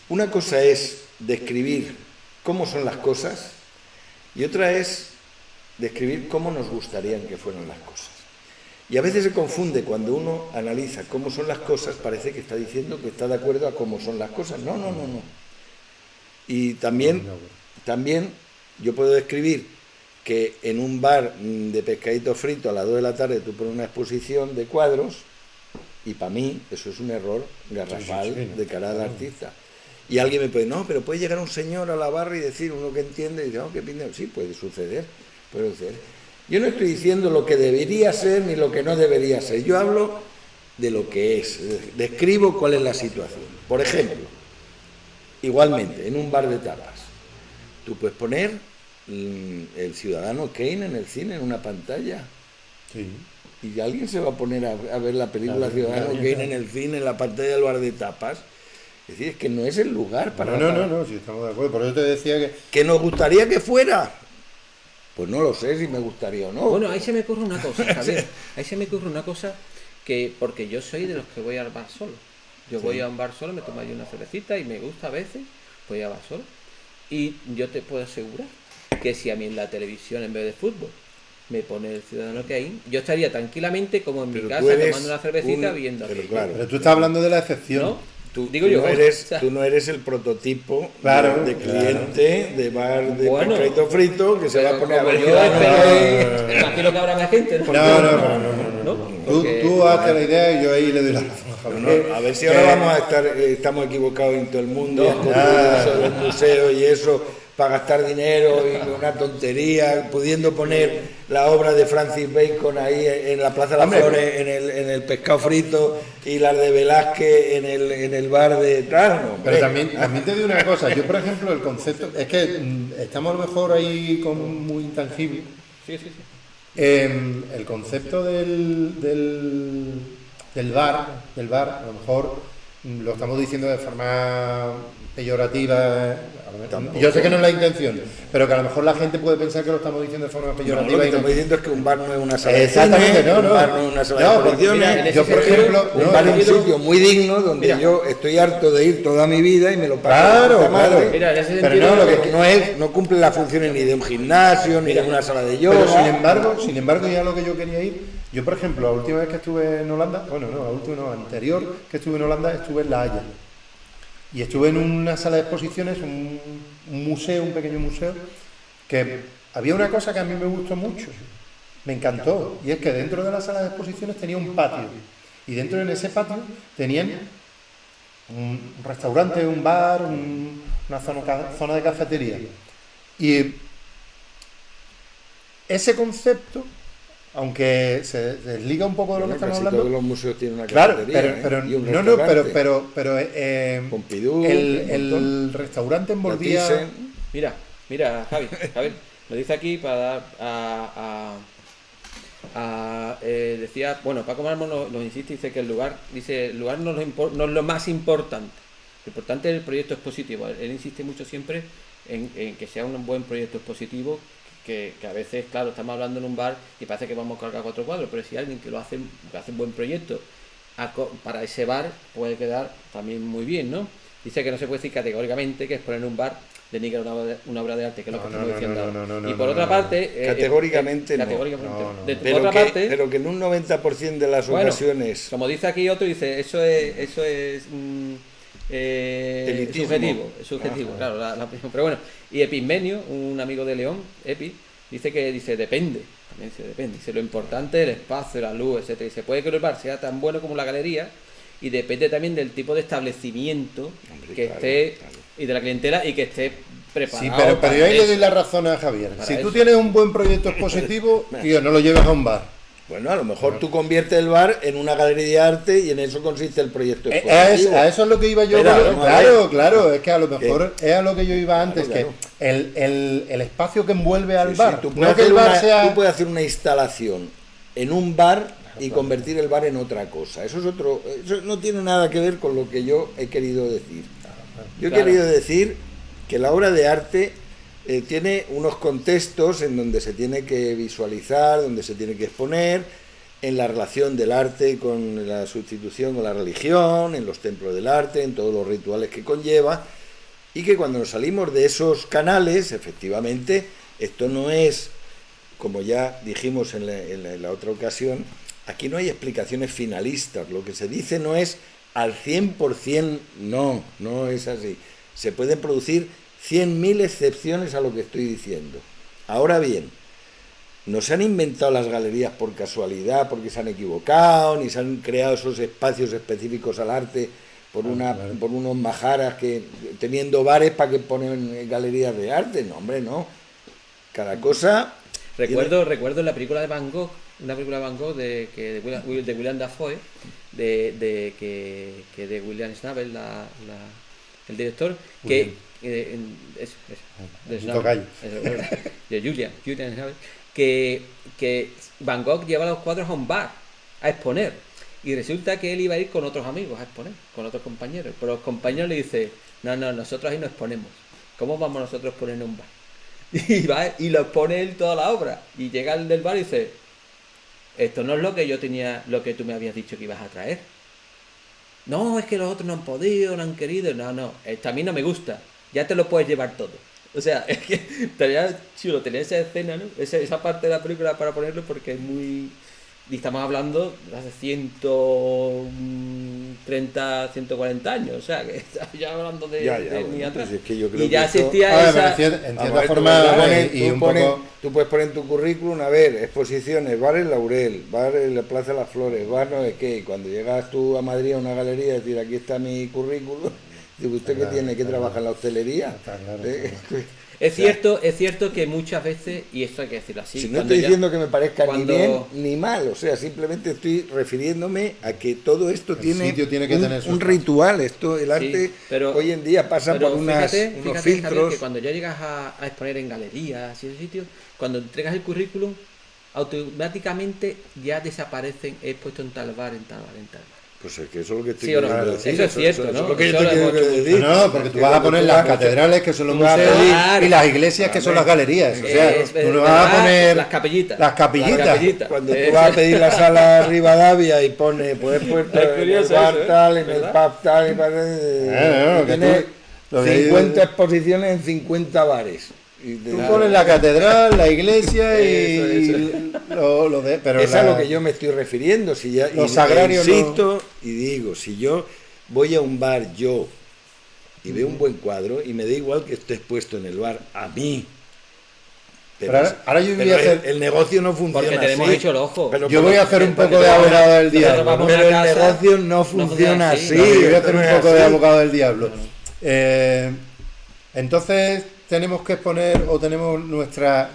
Una cosa es describir cómo son las cosas y otra es describir cómo nos gustaría que fueran las cosas. Y a veces se confunde cuando uno analiza cómo son las cosas, parece que está diciendo que está de acuerdo a cómo son las cosas. No. Y también yo puedo describir que en un bar de pescadito frito a las 2 de la tarde tú pones una exposición de cuadros y para mí eso es un error garrafal de cara al artista. Y alguien me puede, no, pero puede llegar un señor a la barra y decir, uno que entiende, y dice, qué pinta. Sí, puede suceder. Yo no estoy diciendo lo que debería ser ni lo que no debería ser. Yo hablo de lo que es. Describo cuál es la situación. Por ejemplo, igualmente, en un bar de tapas, tú puedes poner el Ciudadano Kane en el cine, en una pantalla. Sí. Y alguien se va a poner a ver la película Ciudadano Kane en el cine, en la pantalla del bar de tapas. Es decir, es que no es el lugar para... No, sí, estamos de acuerdo. Por eso te decía que... ¿Que nos gustaría que fuera? Pues no lo sé si me gustaría o no. Bueno, ahí se me ocurre una cosa, Javier. Ahí se me ocurre una cosa que... Porque yo soy de los que voy al bar solo. Yo voy a un bar solo, me tomo ahí una cervecita y me gusta a veces, voy a bar solo. Y yo te puedo asegurar que si a mí en la televisión, en vez de fútbol, me pone el Ciudadano Kane, yo estaría tranquilamente como en mi casa tomando una cervecita viendo aquello. Pero tú estás hablando de la excepción. ¿No? Tú yo, no eres el prototipo de cliente de bar de pescadito frito que se va a poner a ver. Yo imagino que habrá más gente. No. Tú hazte la idea y yo ahí le doy la razón. A ver si ahora vamos a estar, estamos equivocados en todo el mundo, sobre el museo y eso, para gastar dinero y una tontería, pudiendo poner la obra de Francis Bacon ahí en la Plaza de las Flores, en el pescado frito, y las de Velázquez en el bar de tal. No, pero también te digo una cosa, yo por ejemplo el concepto, es que estamos a lo mejor ahí con muy intangible. Sí. El concepto del bar, a lo mejor lo estamos diciendo de forma peyorativa. Yo sé que no es la intención, pero que a lo mejor la gente puede pensar que lo estamos diciendo de forma peyorativa. Lo que estamos diciendo es que un bar no es una sala de exactamente, cine, un bar no es una sala de exposiciones. Yo, por ejemplo, un bar es un sitio muy digno donde yo estoy harto de ir toda mi vida y me lo paso. Claro. Mira, en ese pero sentido, no, lo que no cumple las funciones ni de un gimnasio, ni de una sala de yoga. Pero sin embargo, ya lo que yo quería ir, yo por ejemplo, la última vez que estuve en Holanda, la anterior que estuve en Holanda, estuve en La Haya. Y estuve en una sala de exposiciones, un museo, un pequeño museo, que había una cosa que a mí me gustó mucho, me encantó, y es que dentro de la sala de exposiciones tenía un patio, y dentro de ese patio tenían un restaurante, un bar, una zona de cafetería. Y ese concepto, aunque se desliga un poco de lo que estamos hablando. Todos los museos tienen una cafetería, pero Pompidou, el restaurante envolvía. Mira, Javi, lo dice aquí para dar decía, bueno, Paco Mármol nos insiste, dice que el lugar no es lo más importante. Lo importante es el proyecto expositivo. Él insiste mucho siempre en que sea un buen proyecto expositivo. Que a veces, claro, estamos hablando en un bar y parece que vamos a cargar 4 cuadros, pero si alguien que hace un buen proyecto para ese bar puede quedar también muy bien, ¿no? Dice que no se puede decir categóricamente que exponer un bar denigra una obra de arte, que es lo que estamos diciendo ahora. Y por otra parte... Categóricamente no. Pero que en un 90% de las ocasiones... Como dice aquí otro, dice, eso es Elitismo. subjetivo, claro, pero bueno, y Epismenio, un amigo de León, dice depende, también dice depende, dice lo importante es el espacio, la luz, etcétera, y se puede que el bar sea tan bueno como la galería, y depende también del tipo de establecimiento esté, y de la clientela, y que esté preparado. Sí, pero yo ahí le doy la razón a Javier. Si tú tienes un buen proyecto expositivo, tío, no lo llevas a un bar. Bueno, a lo mejor tú conviertes el bar en una galería de arte y en eso consiste el proyecto expositivo. A eso es lo que iba yo. Claro, es que a lo mejor es a lo que yo iba antes, claro. Que el espacio que envuelve al bar. Tú puedes hacer una instalación en un bar y convertir el bar en otra cosa. Eso no tiene nada que ver con lo que yo he querido decir. Yo he querido decir que la obra de arte tiene unos contextos en donde se tiene que visualizar, donde se tiene que exponer, en la relación del arte con la sustitución con la religión, en los templos del arte, en todos los rituales que conlleva, y que cuando nos salimos de esos canales, efectivamente, esto no es, como ya dijimos en la otra ocasión, aquí no hay explicaciones finalistas, lo que se dice no es al 100%, no es así. Se pueden producir 100.000 excepciones a lo que estoy diciendo. Ahora bien, no se han inventado las galerías por casualidad, porque se han equivocado, ni se han creado esos espacios específicos al arte por unos majaras que teniendo bares para que ponen galerías de arte. No, hombre, no. Cada cosa... Recuerdo en la película de Van Gogh, una película de Van Gogh de William Dafoe, de William Schnabel, el director, que de Julian Schnabel, que Van Gogh lleva los cuadros a un bar a exponer, y resulta que él iba a ir con otros amigos a exponer, con otros compañeros, pero los compañeros le dicen, no, nosotros ahí no exponemos, ¿cómo vamos nosotros a exponer en un bar? Y va y lo expone él toda la obra, y llega el del bar y dice, esto no es lo que tú me habías dicho que ibas a traer. No, es que los otros no han podido, no han querido. No, esto a mí no me gusta. Ya te lo puedes llevar todo. O sea, es que estaría chulo tener esa escena, ¿no? Esa parte de la película para ponerlo, porque es muy... Y estamos hablando de hace 130, 140 años. O sea, que estamos ya hablando de muy atrás. Pues es que yo creo y ya que existía esa... En cierta forma... Tú puedes poner en tu currículum, a ver, exposiciones, bar en Laurel, bar en la Plaza de las Flores, bar no es que, cuando llegas tú a Madrid a una galería y decir, aquí está mi currículum, digo, ¿usted qué tiene? ¿Que trabaja en la hostelería? Es cierto que muchas veces, y esto hay que decirlo así... Si no estoy diciendo que me parezca ni bien ni mal, o sea, simplemente estoy refiriéndome a que todo esto tiene un ritual. El arte hoy en día pasa por unos filtros... Javier, que cuando ya llegas a exponer en galerías y esos sitios, cuando entregas el currículum, automáticamente ya desaparecen, he puesto en tal bar, en tal bar, en tal bar. Pues es que eso es lo que estoy queriendo decir. Eso es cierto, ¿no? Eso es lo que yo te quiero decir. No, porque tú vas a poner las catedrales, que son los museos, y las iglesias, que son las galerías. O sea, tú no vas a poner... Las capillitas. Cuando tú vas a pedir la sala Rivadavia y pone, puedes puesto en el bar tal, en el pub tal, tiene 50 exposiciones en 50 bares. Tú pones la catedral, la iglesia y lo de... Pero es a lo que yo me estoy refiriendo. Si ya, los sagrarios insisto y digo, si yo voy a un bar y veo un buen cuadro y me da igual que esté expuesto en el bar, a mí. Pero ahora yo voy a hacer... El negocio no funciona porque tenemos hecho el ojo. Yo voy a hacer un poco de abogado del diablo. Pero el negocio no funciona así. Yo voy a hacer un poco de abogado del diablo. Entonces... tenemos que exponer, o tenemos nuestras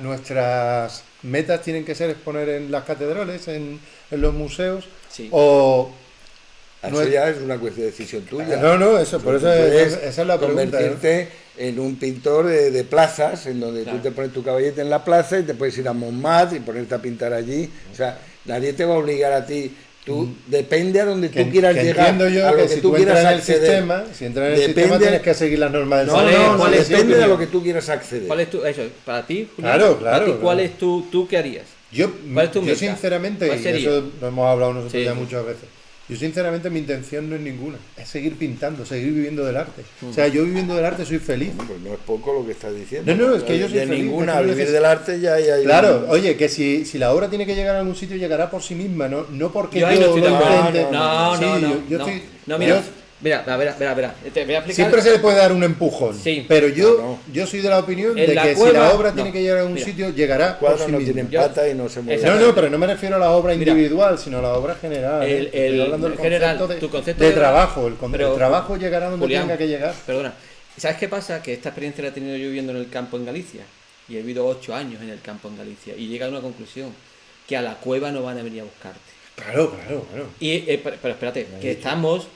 metas tienen que ser exponer en las catedrales, en los museos, o eso ya es una cuestión de decisión tuya. Por eso esa es la pregunta. Convertirte en un pintor de plazas, en donde tú te pones tu caballete en la plaza y te puedes ir a Montmartre y ponerte a pintar allí. O sea, nadie te va a obligar a ti. Tú, depende a donde tú quieras llegar, yo a lo que si tú quieras acceder. Si entras en el sistema tienes que seguir las normas del sistema. Depende de lo que tú quieras acceder. ¿Cuál es para ti, Julián, claro, para ti, ¿cuál es tú qué harías? Yo sinceramente, y eso lo hemos hablado nosotros ya muchas veces, yo sinceramente mi intención no es ninguna, es seguir pintando, seguir viviendo del arte. O sea, yo viviendo del arte soy feliz. Pues no es poco lo que estás diciendo. No, es que yo soy de feliz. Ninguna, vivir del arte ya hay... Claro, oye, que si la obra tiene que llegar a algún sitio, llegará por sí misma, no porque yo yo no lo intente. No, mira, Mira, verá. Te voy a explicar. Siempre se le puede dar un empujón, Sí. pero No. yo soy de la opinión En de la que si cueva, la obra no. tiene que llegar a un Mira. sitio, llegará por Cuadros sí no mismo. tienen Yo- pata y no se mueven. No, pero no me refiero a la obra Mira. individual, sino a la obra general. Estoy hablando del general, concepto tu concepto de de- trabajo. pero, el trabajo llegará donde Julián, tenga que llegar. Perdona. ¿Sabes qué pasa? Que esta experiencia la he tenido yo viviendo en el campo en Galicia. Y he vivido 8 años en el campo en Galicia. Y llega a una conclusión. Que a la cueva no van a venir a buscarte. Claro. Y, pero espérate, que estamos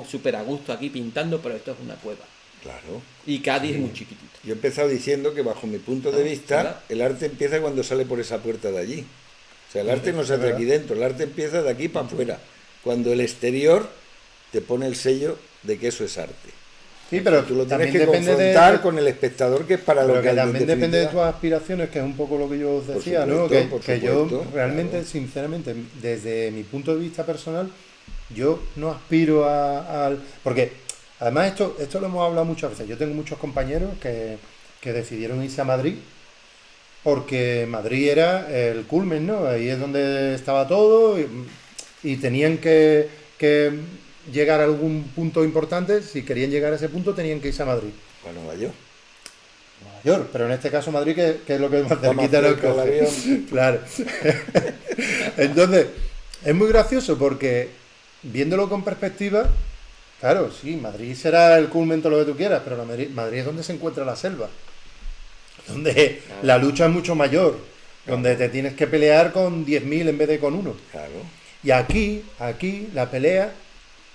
súper a gusto aquí pintando, pero esto es una cueva. Claro. Y Cádiz es muy chiquitito. Yo he empezado diciendo que bajo mi punto de vista, ¿verdad? el arte empieza cuando sale por esa puerta de allí. O sea, el arte no se hace aquí dentro, el arte empieza de aquí para afuera. Cuando el exterior te pone el sello de que eso es arte. Sí, pero Tú lo tienes también que depende confrontar con el espectador, que es para lo Pero que en también depende de tus definitiva- aspiraciones, que es un poco lo que yo os Por decía, ¿no? supuesto, por Que yo supuesto, realmente, claro. sinceramente, desde mi punto de vista personal, yo no aspiro al... Porque además esto lo hemos hablado muchas veces. Yo tengo muchos compañeros que decidieron irse a Madrid porque Madrid era el culmen, ¿no? Ahí es donde estaba todo y tenían que llegar a algún punto importante. Si querían llegar a ese punto, tenían que irse a Madrid. Para Nueva York. Nueva York, pero en este caso Madrid, que es lo que más Está más cerquita nos cerca el coge. avión. Claro. Entonces, es muy gracioso porque viéndolo con perspectiva, claro, sí, Madrid será el culmen, todo lo que tú quieras, pero Madrid es donde se encuentra la selva, donde la lucha es mucho mayor, donde te tienes que pelear con 10.000 en vez de con uno. Claro. Y aquí la pelea,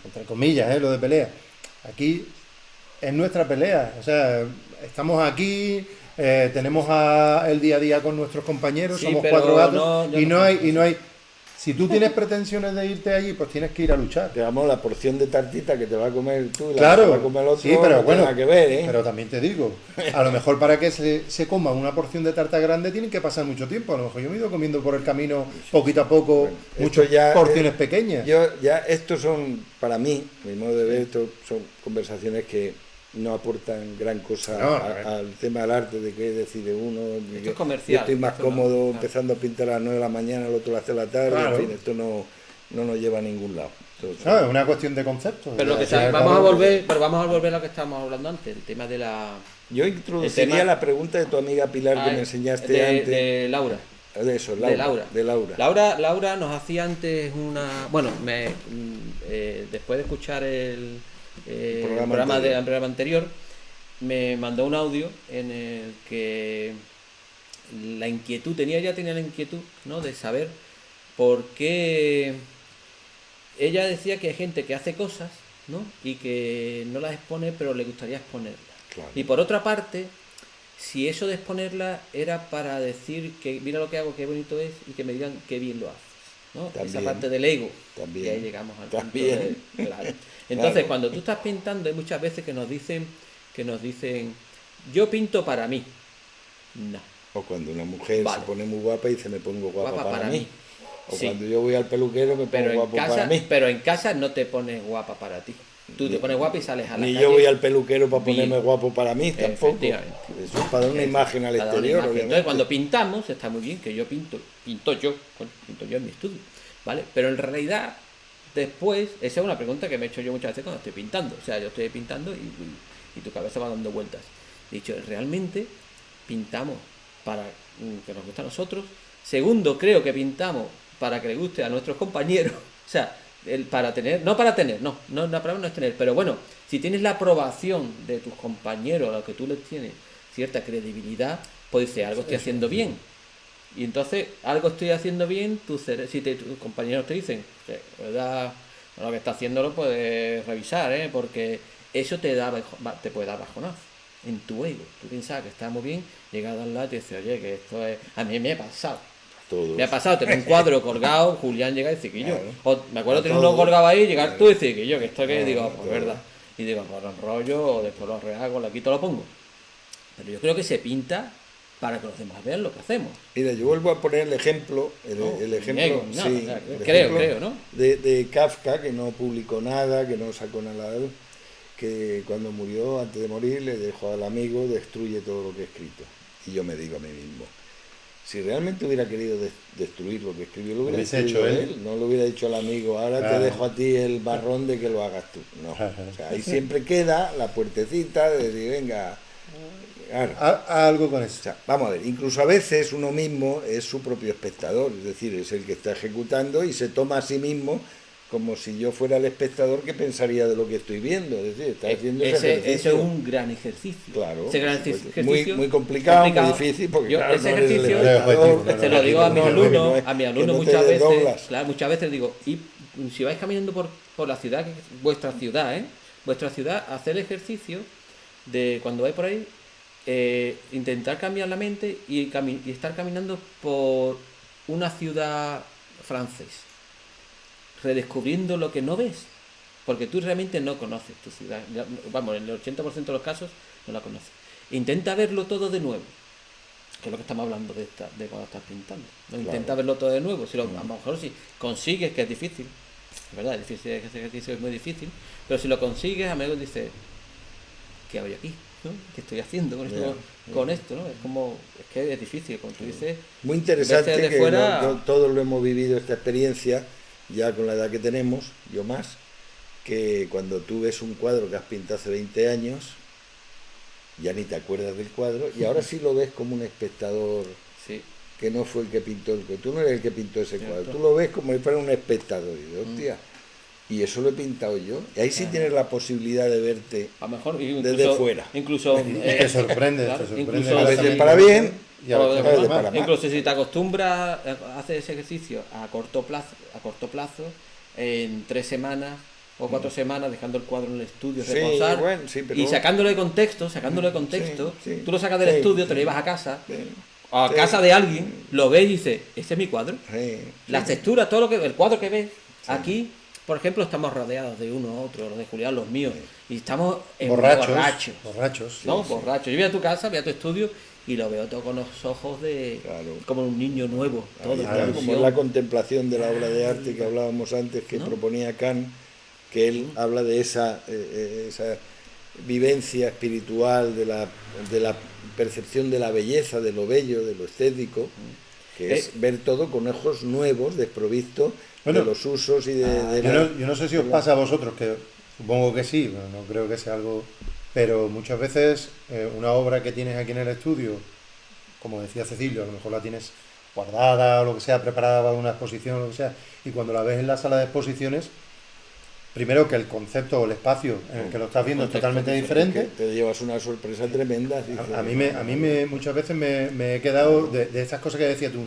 entre comillas, lo de pelea, aquí es nuestra pelea. O sea, estamos aquí, tenemos el día a día con nuestros compañeros, Sí, somos pero 4 gatos, no, yo y no- no hay. Si tú tienes pretensiones de irte allí, pues tienes que ir a luchar. Te damos la porción de tartita que te va a comer tú y la que Claro, te va a comer el otro, sí, pero no bueno, tiene nada que ver, ¿eh? pero también te digo, a lo mejor para que se coma una porción de tarta grande tienen que pasar mucho tiempo. A lo mejor yo me he ido comiendo por el camino poquito a poco Bueno, esto muchas ya, porciones pequeñas. Estos son, para mí, mi modo de ver, esto son conversaciones que no aportan gran cosa No, a ver. al tema del arte, de qué decide uno. de Esto que es comercial, yo estoy más esto no, cómodo claro. empezando a pintar a las 9 de la mañana, el otro a las 3 de la tarde, Claro. en fin, esto no nos lleva a ningún lado. Entonces, No, es una cuestión de conceptos. Pero lo que O sea, vamos a claro, volver a lo que estábamos hablando antes, el tema de la yo introduciría el tema- la pregunta de tu amiga Pilar que me enseñaste de, antes. de Laura. De eso, De Laura. De Laura. Laura nos hacía antes una... Bueno, después de escuchar el programa anterior, me mandó un audio en el que ella tenía la inquietud, ¿no?, de saber por qué ella decía que hay gente que hace cosas, ¿no?, y que no las expone, pero le gustaría exponerlas. Claro. Y por otra parte, si eso de exponerla era para decir que mira lo que hago, qué bonito es, y que me digan qué bien lo haces, ¿no? Esa También. parte del ego. También. Y ahí llegamos al También. punto de... Claro. Entonces, Claro. cuando tú estás pintando, hay muchas veces que nos dicen, yo pinto para mí. No. O cuando una mujer Vale. se pone muy guapa y dice me pongo guapa, para mí. O Sí. cuando yo voy al peluquero me pongo Pero guapo para en mí. casa no te pones guapa para ti. Tú te pones guapa y sales a la Ni calle. yo voy al peluquero para Bien. ponerme guapo para mí tampoco. Efectivamente. Eso es para dar una imagen al Para dar una exterior, imagen. obviamente. Entonces, cuando pintamos, está muy bien que yo pinto yo en mi estudio, ¿vale? Pero en realidad, después, esa es una pregunta que me he hecho yo muchas veces cuando estoy pintando. O sea, yo estoy pintando y tu cabeza va dando vueltas. He dicho, realmente pintamos para que nos guste a nosotros. Segundo, creo que pintamos para que le guste a nuestros compañeros. O sea, la palabra no es tener, pero bueno, si tienes la aprobación de tus compañeros, a los que tú les tienes cierta credibilidad, pues dices, algo estoy haciendo bien. Y entonces, algo estoy haciendo bien, si tus compañeros te dicen, ¿verdad? Lo que está haciendo lo puedes revisar, porque eso te puede dar bajonazo en tu ego. Tú piensas que está muy bien, llegas al lado y te dices, oye, que esto es... A mí me ha pasado. Todos. Me ha pasado tener un cuadro colgado, Julián llega y dice que yo. Claro. O me acuerdo A tener uno todos. colgado ahí, llegar Claro. tú y decir que yo, que esto que Claro, digo, pues claro. verdad. Y digo, pues lo enrollo, o después lo rehago, lo quito, lo pongo. Pero yo creo que se pinta para que los demás vean lo que hacemos. Mira, yo vuelvo a poner el ejemplo, No, el ejemplo, niego ni nada, sí, o sea, el creo, ejemplo ¿no? de Kafka, que no publicó nada, que no sacó nada, que cuando murió, antes de morir, le dejó al amigo, destruye todo lo que he escrito. Y yo me digo a mí mismo, si realmente hubiera querido destruir lo que escribió, lo hubiera Hubiese destruido hecho él. No lo hubiera dicho al amigo, ahora te dejo a ti el barrón de que lo hagas tú. No. O sea, ahí siempre queda la puertecita de decir, venga. Claro. Algo con O eso. sea, vamos a ver, incluso a veces uno mismo es su propio espectador, es decir, es el que está ejecutando y se toma a sí mismo como si yo fuera el espectador que pensaría de lo que estoy viendo, es decir, está haciendo ese ejercicio. Ese es un gran ejercicio. Claro, ese gran pues, ejercicio muy complicado, muy difícil, porque yo, claro, ese no eres el ejercicio espectador, se lo digo a mis alumnos, que no te muchas veces, desdoblas. claro, muchas veces digo, y si vais caminando por la ciudad, vuestra ciudad, hacer el ejercicio de cuando vais por ahí, intentar cambiar la mente y estar caminando por una ciudad francesa, redescubriendo lo que no ves, porque tú realmente no conoces tu ciudad, vamos, en el 80% de los casos no la conoces. Intenta verlo todo de nuevo, que es lo que estamos hablando de cuando estás pintando, ¿no? Intenta Claro. verlo todo de nuevo, si a lo mejor si consigues, que es difícil, es verdad, ese ejercicio es muy difícil, pero si lo consigues, a menos dices, ¿qué hago yo aquí? ¿No? ¿Qué estoy haciendo con esto? Con esto, ¿no? Es que es difícil, como tú dices. Muy interesante desde que fuera- todos lo hemos vivido esta experiencia, ya con la edad que tenemos, yo más, que cuando tú ves un cuadro que has pintado hace 20 años, ya ni te acuerdas del cuadro, y ahora sí lo ves como un espectador Sí. que no fue el que pintó el cuadro. Tú no eres el que pintó ese Cierto. cuadro, tú lo ves como si fuera un espectador, y dices, hostia, y eso lo he pintado yo. Y ahí sí tienes la posibilidad de verte A lo mejor desde fuera. Incluso Te sorprende, claro, te sorprende. incluso a veces también para bien, y a veces a veces para para mal. mal. incluso si te acostumbras a hacer ese ejercicio a corto plazo, en 3 semanas o 4 semanas, dejando el cuadro en el estudio Sí, reposar bueno, sí, pero- y sacándolo de contexto, sí. tú lo sacas del Sí, estudio, te lo llevas a casa, Sí. o a Sí. casa de alguien, lo ves y dices, ese es mi cuadro. Sí, Las texturas, todo el cuadro que ves, aquí, por ejemplo, estamos rodeados de uno a otro, los de Julián, los míos, y estamos borrachos. ¿No? Borrachos. Yo voy a tu casa, voy a tu estudio y lo veo todo con los ojos de Claro. como un niño nuevo. Todo Ahí de está, ilusión. como es la contemplación de la obra de arte que hablábamos antes, que proponía Kant, que él habla de esa vivencia espiritual, de la percepción de la belleza, de lo bello, de lo estético, que es ver todo con ojos nuevos, desprovisto Bueno, de los usos y de Yo no sé si os pasa a vosotros, que supongo que sí, pero no creo que sea algo. Pero muchas veces una obra que tienes aquí en el estudio, como decía Cecilio, a lo mejor la tienes guardada o lo que sea, preparada para una exposición o lo que sea, y cuando la ves en la sala de exposiciones, primero que el concepto o el espacio en el que lo estás viendo es totalmente diferente. que te llevas una sorpresa tremenda. Dices, A mí muchas veces me he quedado de estas cosas que decía tú,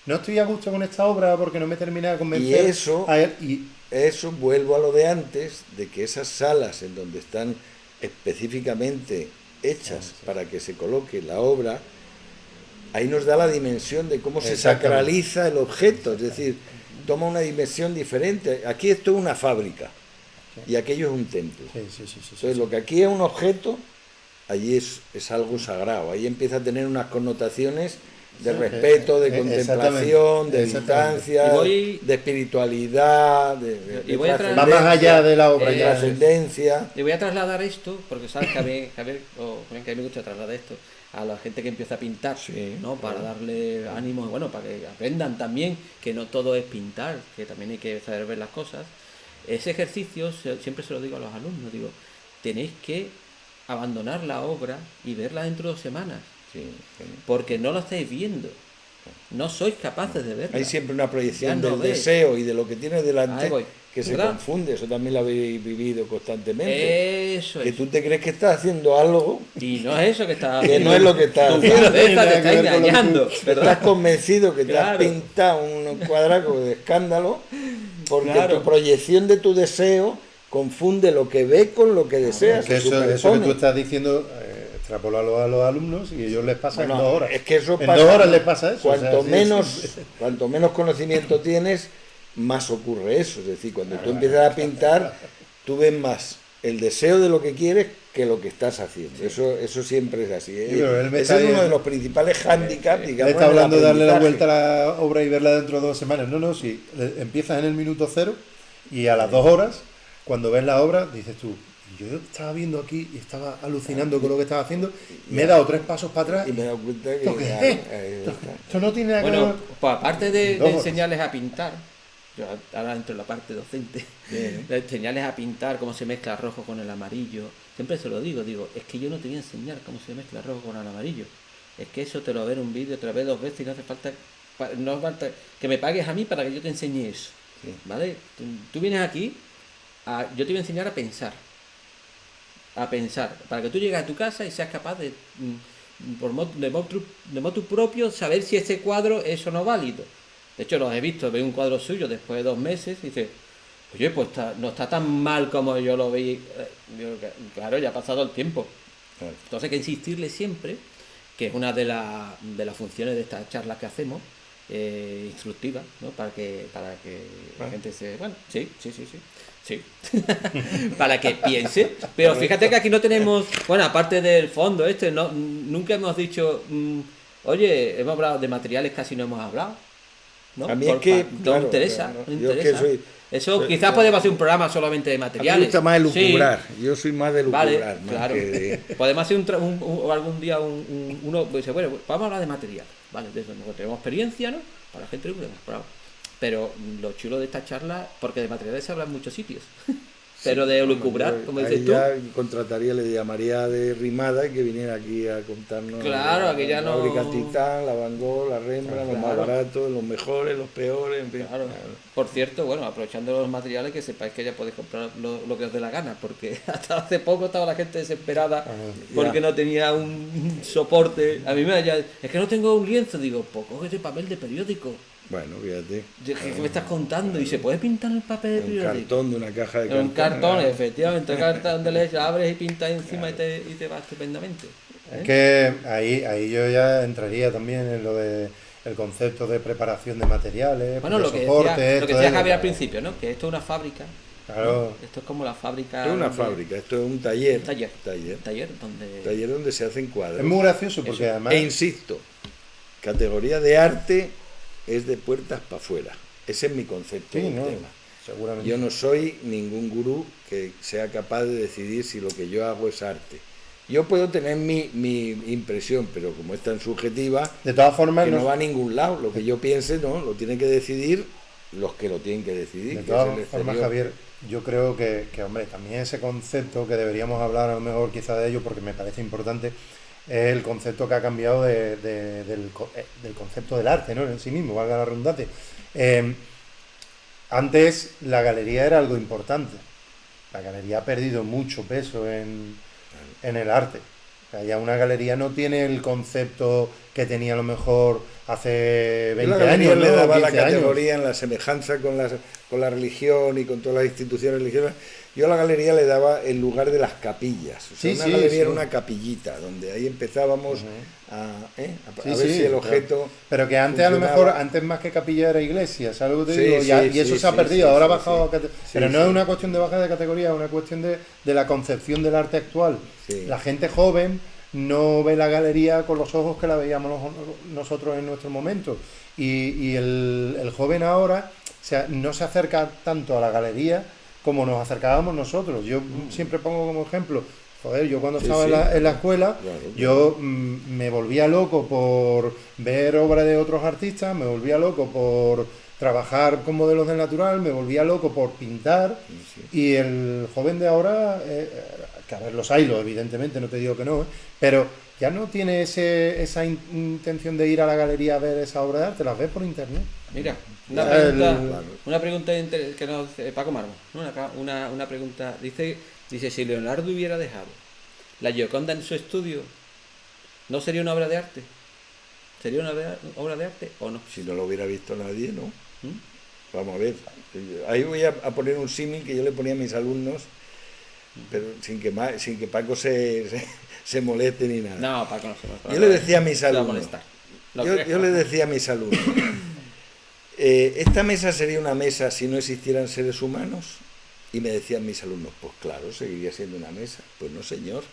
no estoy a gusto con esta obra porque no me termina de convencer. Eso vuelvo a lo de antes, de que esas salas en donde están específicamente hechas para que se coloque la obra, ahí nos da la dimensión de cómo se Exactamente. sacraliza el objeto, es decir, toma una dimensión diferente. Aquí esto es una fábrica y aquello es un templo. Sí. Entonces, lo que aquí es un objeto, allí es algo sagrado. Ahí empieza a tener unas connotaciones de respeto, de contemplación, de distancia, Y de espiritualidad, y voy a traer- Va más allá de la obra, de ya. trascendencia. Le voy a trasladar esto, porque sabes que a mí me gusta trasladar esto a la gente que empieza a pintar, Sí, ¿no? Para darle ánimo, bueno, para que aprendan también que no todo es pintar, que también hay que saber ver las cosas. Ese ejercicio siempre se lo digo a los alumnos, digo, tenéis que abandonar la obra y verla dentro de 2 semanas, Sí, sí. porque no lo estáis viendo, no sois capaces de verla. Hay siempre una proyección Ya no del ves. deseo y de lo que tienes delante Ahí voy. que se ¿Verdad? confunde. Eso también lo habéis vivido constantemente. Eso Que es. tú te crees que estás haciendo algo Y no es eso que está que no es lo que estás tu haciendo. cabeza te Nada está que ver con lo que engañando, Estás ¿verdad? convencido que te has Claro. pintado un cuadrado de escándalo porque Claro. tu proyección de tu deseo confunde lo que ves con lo que deseas. Que se eso que tú superpone. estás diciendo, extrapolalo a los alumnos y a ellos les pasa Bueno, en 2 horas. es que eso en pasa- 2 horas les pasa eso. Cuanto, o sea, sí, menos, sí. cuanto menos conocimiento tienes, más ocurre eso. Es decir, cuando tú empiezas a pintar, tú ves más el deseo de lo que quieres que lo que estás haciendo. Eso siempre es así. Sí, pero él me Ese está es uno de diciendo- los principales hándicaps, Él digamos. está en el hablando de darle la aprendizaje. vuelta a la obra y verla dentro de 2 semanas. No, si empiezas en el minuto 0 y a las 2 horas, cuando ves la obra, dices tú, Y yo estaba viendo aquí y estaba alucinando con lo que estaba haciendo. Me he dado 3 pasos para atrás. Y me he dado cuenta que... ¿Esto qué claro, es? ahí está. Esto no tiene nada que Bueno, ver. pues aparte de 2 horas. enseñarles a pintar, yo ahora entro en la parte docente, Bien. de enseñarles a pintar cómo se mezcla el rojo con el amarillo, siempre se lo digo, es que yo no te voy a enseñar cómo se mezcla el rojo con el amarillo, es que eso te lo ver en un vídeo, te lo ves 2 veces y no hace falta, no hace falta que me pagues a mí para que yo te enseñe eso, Sí. ¿vale? Tú vienes aquí, yo te voy a enseñar a pensar, para que tú llegues a tu casa y seas capaz de, de motu propio, saber si ese cuadro es o no válido. De hecho, los he visto, veo un cuadro suyo después de 2 meses y dice, oye, pues no está tan mal como yo lo vi. Claro, ya ha pasado el tiempo. Claro. Entonces hay que insistirle siempre, que es una de las funciones de estas charlas que hacemos, instructivas, ¿no? Para que la gente se... Bueno, sí. Para que piense. Pero fíjate que aquí no tenemos... Bueno, aparte del fondo no, nunca hemos dicho... oye, hemos hablado de materiales, casi no hemos hablado. ¿no? A mí es que... No claro, interesa, claro, no yo es interesa. que soy... Eso quizás podemos hacer un programa solamente de A mí materiales. me gusta más el Sí. lucubrar. Yo soy más de lucubrar. Vale, más claro. que de- Podemos hacer algún día uno dice, bueno, pues vamos a hablar de material, vale, de eso nosotros tenemos experiencia, ¿no? Para la gente que hemos probado. Pero lo chulo de esta charla, porque de materiales se habla en muchos sitios. Pero de lucubrar, yo como ahí dices tú. ya contrataría, le llamaría de Rimada y que viniera aquí a contarnos. Claro, aquí ya la no- fábrica Titán, la Van Gogh, la Rembrandt, los más Claro. baratos, los mejores, los peores, en fin. Claro. Por cierto, bueno, aprovechando los materiales, que sepáis que ya podéis comprar lo que os dé la gana, porque hasta hace poco estaba la gente desesperada porque no tenía un soporte. A mí es que no tengo un lienzo, digo, pues cógete papel de periódico. Bueno, fíjate. ¿Qué me estás contando? ¿Y se puede pintar en el papel de Un periódico? cartón de una caja de En un cartón, ¿verdad? efectivamente, un cartón de leche, abres y pintas encima y te va estupendamente. ¿eh? Es que ahí yo ya entraría también en lo de el concepto de preparación de materiales, Bueno, de lo que soporte, decía, esto Javier es- al principio, ¿no? Que esto es una fábrica. Claro. ¿no? Esto es como la fábrica. Esto es una donde- fábrica, esto es un taller. Taller. Taller. Taller donde. Taller donde se hacen cuadros. Es muy gracioso porque Eso. además... E insisto, categoría de arte es de puertas para afuera. Ese es mi concepto Sí, del no, tema. seguramente. Yo no soy ningún gurú que sea capaz de decidir si lo que yo hago es arte. Yo puedo tener mi impresión, pero como es tan subjetiva, De todas formas, que no no- va a ningún lado. Lo que yo piense, no, lo tienen que decidir los que lo tienen que decidir. de que es todas el formas, exterior. Javier, yo creo que, hombre, también ese concepto que deberíamos hablar a lo mejor quizá de ello porque me parece importante, es el concepto que ha cambiado del concepto del arte, ¿no? En sí mismo, valga la redundancia. Antes la galería era algo importante. La galería ha perdido mucho peso en el arte. O sea, ya una galería no tiene el concepto que tenía a lo mejor hace Yo 20 la galería años, le ¿no? daba la 15 años. categoría en la semejanza con la religión y con todas las instituciones religiosas. Yo a la galería le daba el lugar de las capillas. O sea, Sí, una sí, galería sí. era una capillita, donde ahí empezábamos a Sí, ver sí, si el claro. objeto. Pero que antes a lo funcionaba. meso antes más que capilla era iglesia, ¿sabes lo que te Sí, digo? sí, Y eso sí, se ha sí, perdido, sí, ahora ha sí, bajado sí. a pero Sí, no sí. es una cuestión de baja de categoría, es una cuestión de la concepción del arte actual. Sí. La gente joven no ve la galería con los ojos que la veíamos nosotros en nuestro momento. Y el joven ahora no se acerca tanto a la galería como nos acercábamos nosotros. Yo siempre pongo como ejemplo, joder, yo cuando Sí, estaba sí. en la escuela, Claro, yo me volvía loco por ver obras de otros artistas, me volvía loco por trabajar con modelos del natural, me volvía loco por pintar, y el joven de ahora, que a ver, los hay, evidentemente, no te digo que no, pero ya no tiene esa intención de ir a la galería a ver esa obra de arte, las ves por internet. Mira, Ya, una pregunta que nos Paco Marmo, ¿no? Una pregunta, dice si Leonardo hubiera dejado la Gioconda en su estudio, ¿no sería una obra de arte? ¿Sería una obra de arte o no? Si no lo hubiera visto nadie, ¿no? ¿Mm? Vamos a ver. Ahí voy a poner un símil que yo le ponía a mis alumnos, pero sin que Paco se moleste ni nada. No, Paco no se va a Yo le decía a mis se va a alumnos. molestar. No Yo creo. le decía a mis alumnos, ¿esta mesa sería una mesa si no existieran seres humanos? Y me decían mis alumnos, pues claro, seguiría siendo una mesa. Pues no, señor.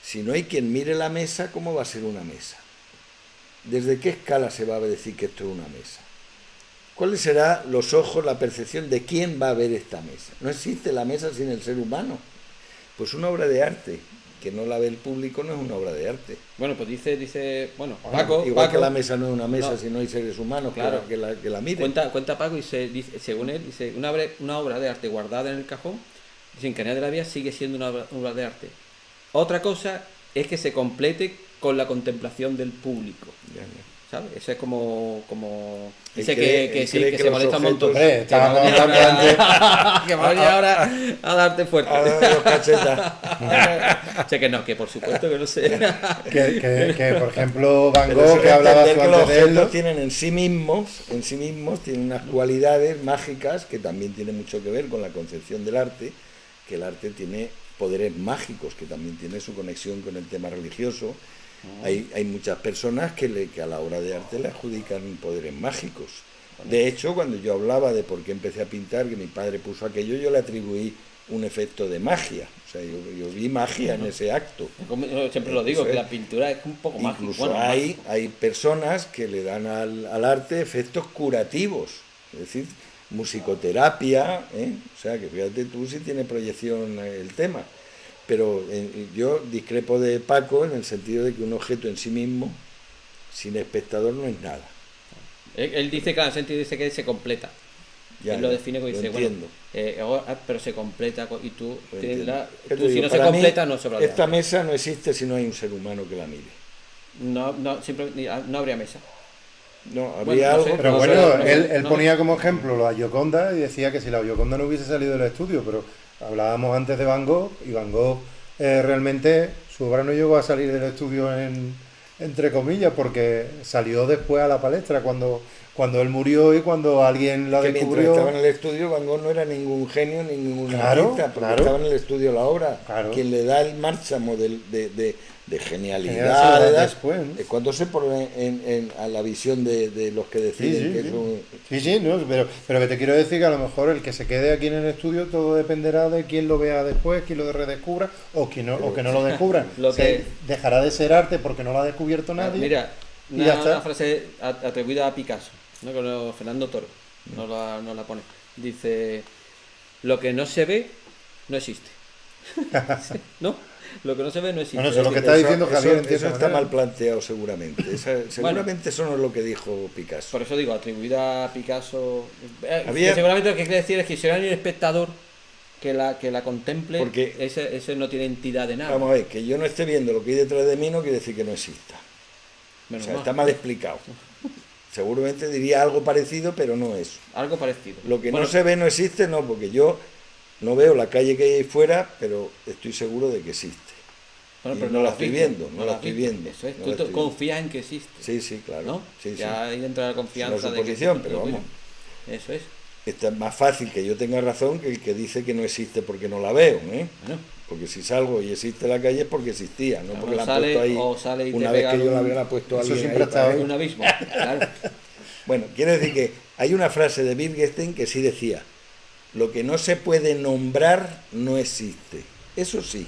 Si no hay quien mire la mesa, ¿cómo va a ser una mesa? ¿Desde qué escala se va a decir que esto es una mesa? ¿Cuáles serán los ojos, la percepción de quién va a ver esta mesa? No existe la mesa sin el ser humano. Pues una obra de arte que no la ve el público no es una obra de arte. Bueno, pues bueno, Paco, igual que la mesa no es una mesa no, si no hay seres humanos claro, que la miren. Cuenta Paco y según él, dice, una obra de arte guardada en el cajón, sin que nadie la vea, sigue siendo una obra de arte. Otra cosa es que se complete con la contemplación del público. Ya. ¿Sabes? Eso es como dice que se molesta un montón. Que me va a venir ahora a darte fuerte. Los cachetas. Sé que no, que por supuesto que no sé. que por ejemplo Van Pero Gogh, eso que es hablaba entender tú que los antes de él, objetos tienen en sí mismos tienen unas cualidades mágicas que también tienen mucho que ver con la concepción del arte, que el arte tiene poderes mágicos, que también tiene su conexión con el tema religioso. Hay muchas personas que a la obra de arte le adjudican poderes mágicos. De hecho, cuando yo hablaba de por qué empecé a pintar, que mi padre puso aquello, yo le atribuí un efecto de magia. O sea, yo vi magia en ese acto. Yo siempre lo digo, que la pintura es un poco mágica. Incluso bueno, hay personas que le dan al arte efectos curativos, es decir, musicoterapia, o sea, que fíjate tú si tiene proyección el tema. Pero yo discrepo de Paco en el sentido de que un objeto en sí mismo, sin espectador, no es nada. Él dice, claro, en sentido dice que se completa. Él lo define como dice, bueno, pero se completa y tú si no se completa no se obra de arte. Esta mesa no existe si no hay un ser humano que la mire. No habría mesa. No, habría algo. Pero bueno, él ponía como ejemplo la Gioconda y decía que si la Gioconda no hubiese salido del estudio, pero hablábamos antes de Van Gogh y Van Gogh realmente su obra no llegó a salir del estudio entre comillas porque salió después a la palestra cuando él murió y cuando alguien la descubrió. Mientras estaba en el estudio Van Gogh no era ningún genio ni ningún artista, porque estaba en el estudio la obra. Claro. Quien le da el márchamo de genialidad después, ¿no? Es cuando se pone a la visión de los que deciden que es un... Sí, no, pero que te quiero decir que a lo mejor el que se quede aquí en el estudio todo dependerá de quién lo vea después, quién lo redescubra o que no lo descubra. Dejará de ser arte porque no lo ha descubierto nadie. Mira, una frase atribuida a Picasso, ¿no? Con Fernando Toro no la pone. Dice, lo que no se ve no existe. ¿No? Lo que no se ve no existe. Bueno, eso es lo que está diciendo Javier. Eso está mal planteado seguramente. Seguramente eso no es lo que dijo Picasso. Por eso digo, atribuida a Picasso. Seguramente lo que quiere decir es que si hay un espectador que la contemple, porque ese no tiene entidad de nada. Vamos a ver, que yo no esté viendo lo que hay detrás de mí no quiere decir que no exista. Está mal explicado. Seguramente diría algo parecido, pero no eso. Algo parecido. Lo que no se ve no existe, no, porque yo no veo la calle que hay ahí fuera, pero estoy seguro de que existe. Bueno, pero no la estoy viendo, no la estoy viendo. Eso es, tú confías en que existe. Sí, claro. ¿No? Sí, ya ahí entra la confianza. Es una suposición, pero vamos. Eso es. Es más fácil que yo tenga razón que el que dice que no existe porque no la veo, ¿eh? Bueno. Porque si salgo y existe la calle es porque existía, no porque la han puesto ahí. O sale y una vez que yo la veo la ha puesto alguien siempre ahí está en un abismo. Claro. Bueno, quiere decir que hay una frase de Wittgenstein que sí decía: lo que no se puede nombrar no existe. Eso sí.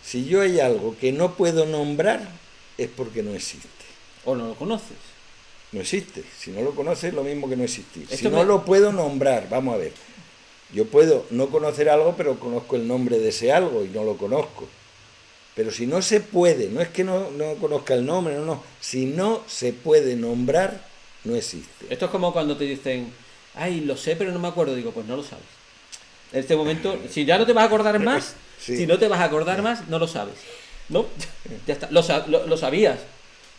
Si yo hay algo que no puedo nombrar es porque no existe. O no lo conoces. No existe. Si no lo conoces, lo mismo que no existir. Si no lo puedo nombrar, vamos a ver. Yo puedo no conocer algo, pero conozco el nombre de ese algo y no lo conozco. Pero si no se puede, no es que no conozca el nombre, no. Si no se puede nombrar, no existe. Esto es como cuando te dicen, ay, lo sé, pero no me acuerdo. Digo, pues no lo sabes. En este momento, si ya no te vas a acordar más, si no te vas a acordar más, no lo sabes. ¿No? Ya está. Lo sabías,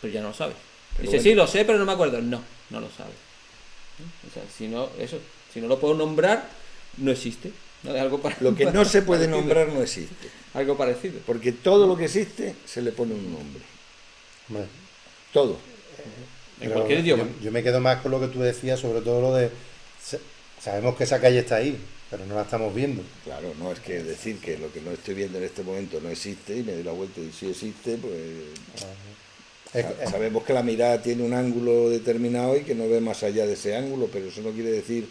pero ya no lo sabes. Dice, sí, lo sé, pero no me acuerdo. No lo sabes. O sea, si no lo puedo nombrar, no existe. ¿No? Es algo lo que no se puede nombrar no existe. Algo parecido. Porque todo lo que existe se le pone un nombre. Bueno. Todo. En cualquier idioma. Yo me quedo más con lo que tú decías, sobre todo lo de... Sabemos que esa calle está ahí, pero no la estamos viendo. Claro, no es que decir que lo que no estoy viendo en este momento no existe y me doy la vuelta y si existe, pues... sabemos que la mirada tiene un ángulo determinado y que no ve más allá de ese ángulo, pero eso no quiere decir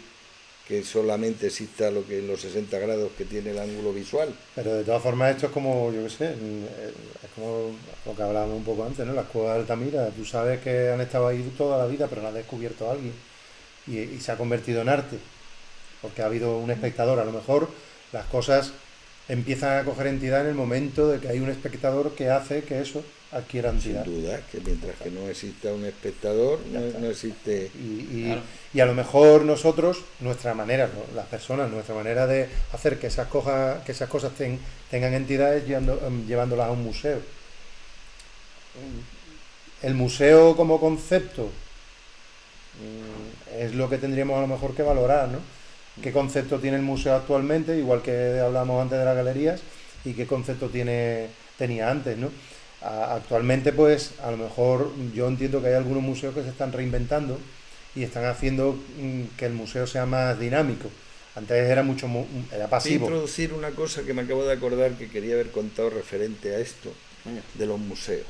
que solamente exista lo que en los 60 grados que tiene el ángulo visual. Pero de todas formas esto es como, yo qué sé, es como lo que hablábamos un poco antes, ¿no? Las cuevas de Altamira, tú sabes que han estado ahí toda la vida, pero no ha descubierto a alguien. y se ha convertido en arte, porque ha habido un espectador. A lo mejor las cosas empiezan a coger entidad en el momento de que hay un espectador que hace que eso adquiera entidad. Sin duda, que mientras que no exista un espectador, no existe... Claro. Y a lo mejor nosotros, nuestra manera, ¿no? Las personas, nuestra manera de hacer que esas cosas tengan entidad es llevándolas a un museo. El museo como concepto es lo que tendríamos a lo mejor que valorar, ¿no? ¿Qué concepto tiene el museo actualmente? Igual que hablamos antes de las galerías, y qué concepto tenía antes, ¿no? Actualmente, pues, a lo mejor yo entiendo que hay algunos museos que se están reinventando y están haciendo que el museo sea más dinámico. Antes era era pasivo. Voy a introducir una cosa que me acabo de acordar que quería haber contado referente a esto de los museos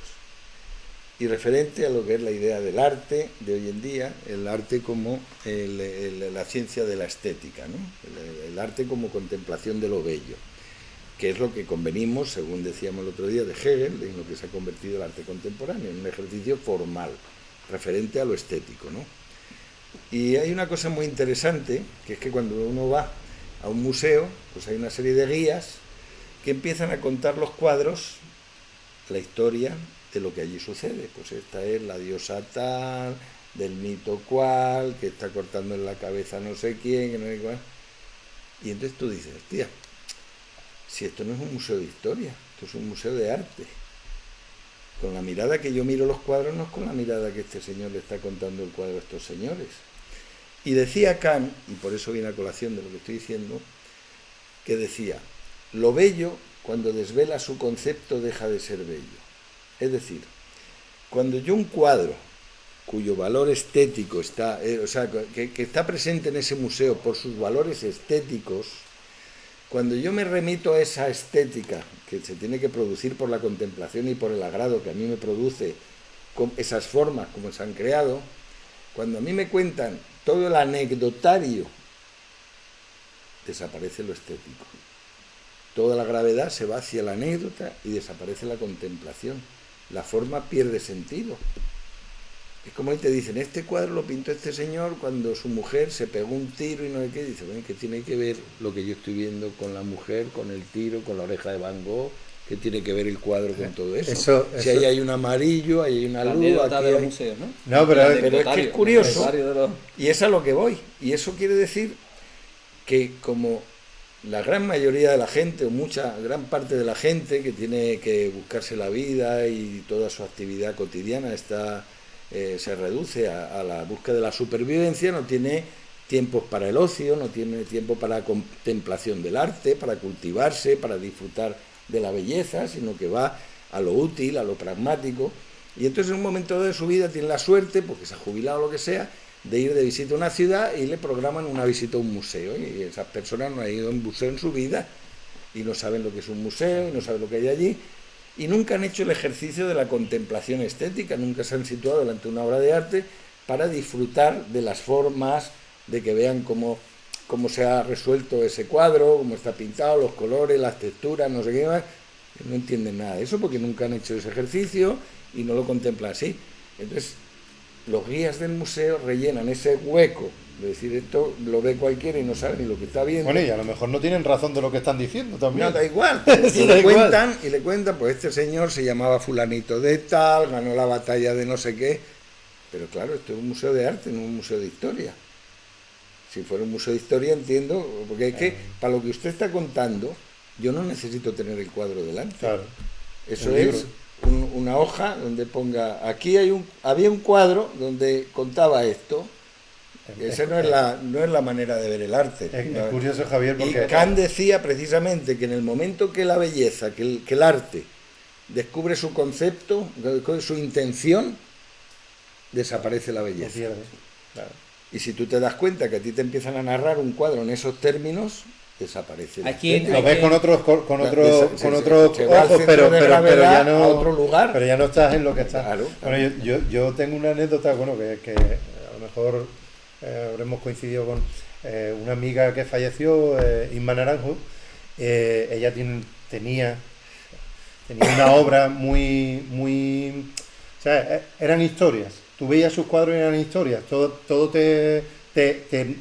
y referente a lo que es la idea del arte de hoy en día, el arte como la ciencia de la estética, ¿no? El arte como contemplación de lo bello, que es lo que convenimos, según decíamos el otro día, de Hegel, en lo que se ha convertido el arte contemporáneo, en un ejercicio formal, referente a lo estético, ¿no? Y hay una cosa muy interesante, que es que cuando uno va a un museo, pues hay una serie de guías que empiezan a contar los cuadros, la historia de lo que allí sucede. Pues esta es la diosa tal, del mito cual, que está cortando en la cabeza no sé quién, que no sé cuál. Y entonces tú dices, hostia, si esto no es un museo de historia, esto es un museo de arte. Con la mirada que yo miro los cuadros no es con la mirada que este señor le está contando el cuadro a estos señores. Y decía Kant, y por eso viene a colación de lo que estoy diciendo, que decía, lo bello, cuando desvela su concepto, deja de ser bello. Es decir, cuando yo un cuadro cuyo valor estético está, que está presente en ese museo por sus valores estéticos, cuando yo me remito a esa estética que se tiene que producir por la contemplación y por el agrado que a mí me produce con esas formas como se han creado, cuando a mí me cuentan todo el anecdotario, desaparece lo estético. Toda la gravedad se va hacia la anécdota y desaparece la contemplación. La forma pierde sentido. Es como ahí te dicen, este cuadro lo pintó este señor cuando su mujer se pegó un tiro y no sé qué. Dice, bueno, ¿qué tiene que ver lo que yo estoy viendo con la mujer, con el tiro, con la oreja de Van Gogh? ¿Qué tiene que ver el cuadro con todo eso? Si ahí hay un amarillo, ahí hay una luz, aquí de los hay... museos, ¿no? No, pero es que es curioso, y es a lo que voy. Y eso quiere decir que como la gran mayoría de la gente, o gran parte de la gente que tiene que buscarse la vida y toda su actividad cotidiana se reduce a la búsqueda de la supervivencia, no tiene tiempos para el ocio, no tiene tiempo para la contemplación del arte, para cultivarse, para disfrutar de la belleza, sino que va a lo útil, a lo pragmático, y entonces en un momento dado de su vida tiene la suerte, porque se ha jubilado o lo que sea, de ir de visita a una ciudad y le programan una visita a un museo, y esas personas no han ido a un museo en su vida y no saben lo que es un museo y no saben lo que hay allí, y nunca han hecho el ejercicio de la contemplación estética, nunca se han situado delante de una obra de arte para disfrutar de las formas, de que vean cómo se ha resuelto ese cuadro, cómo está pintado, los colores, las texturas, no sé qué más. No entienden nada de eso porque nunca han hecho ese ejercicio y no lo contemplan así. Entonces, los guías del museo rellenan ese hueco de decir, esto lo ve cualquiera y no sabe ni lo que está viendo. Bueno, y a lo mejor no tienen razón de lo que están diciendo también. No, da igual. Sí, da igual. Y le cuentan, pues este señor se llamaba fulanito de tal, ganó la batalla de no sé qué. Pero claro, esto es un museo de arte, no un museo de historia. Si fuera un museo de historia, entiendo, porque es que para lo que usted está contando, yo no necesito tener el cuadro delante. Claro. Eso es una hoja donde ponga, aquí había un cuadro donde contaba esto. Esa no es la manera de ver el arte. Es curioso, Javier, porque... Y Kant decía precisamente que en el momento que la belleza, que el arte descubre su concepto, su intención, desaparece la belleza. Claro. Y si tú te das cuenta que a ti te empiezan a narrar un cuadro en esos términos, desaparece. Lo ves con otros ojos, pero ya no, a otro lugar. Pero ya no estás en lo que estás. Claro. Bueno, yo tengo una anécdota, bueno, que a lo mejor habremos coincidido con una amiga que falleció, Inma Naranjo. Ella tenía una obra muy... O sea, eran historias. Tú veías sus cuadros y eran historias. Todo te te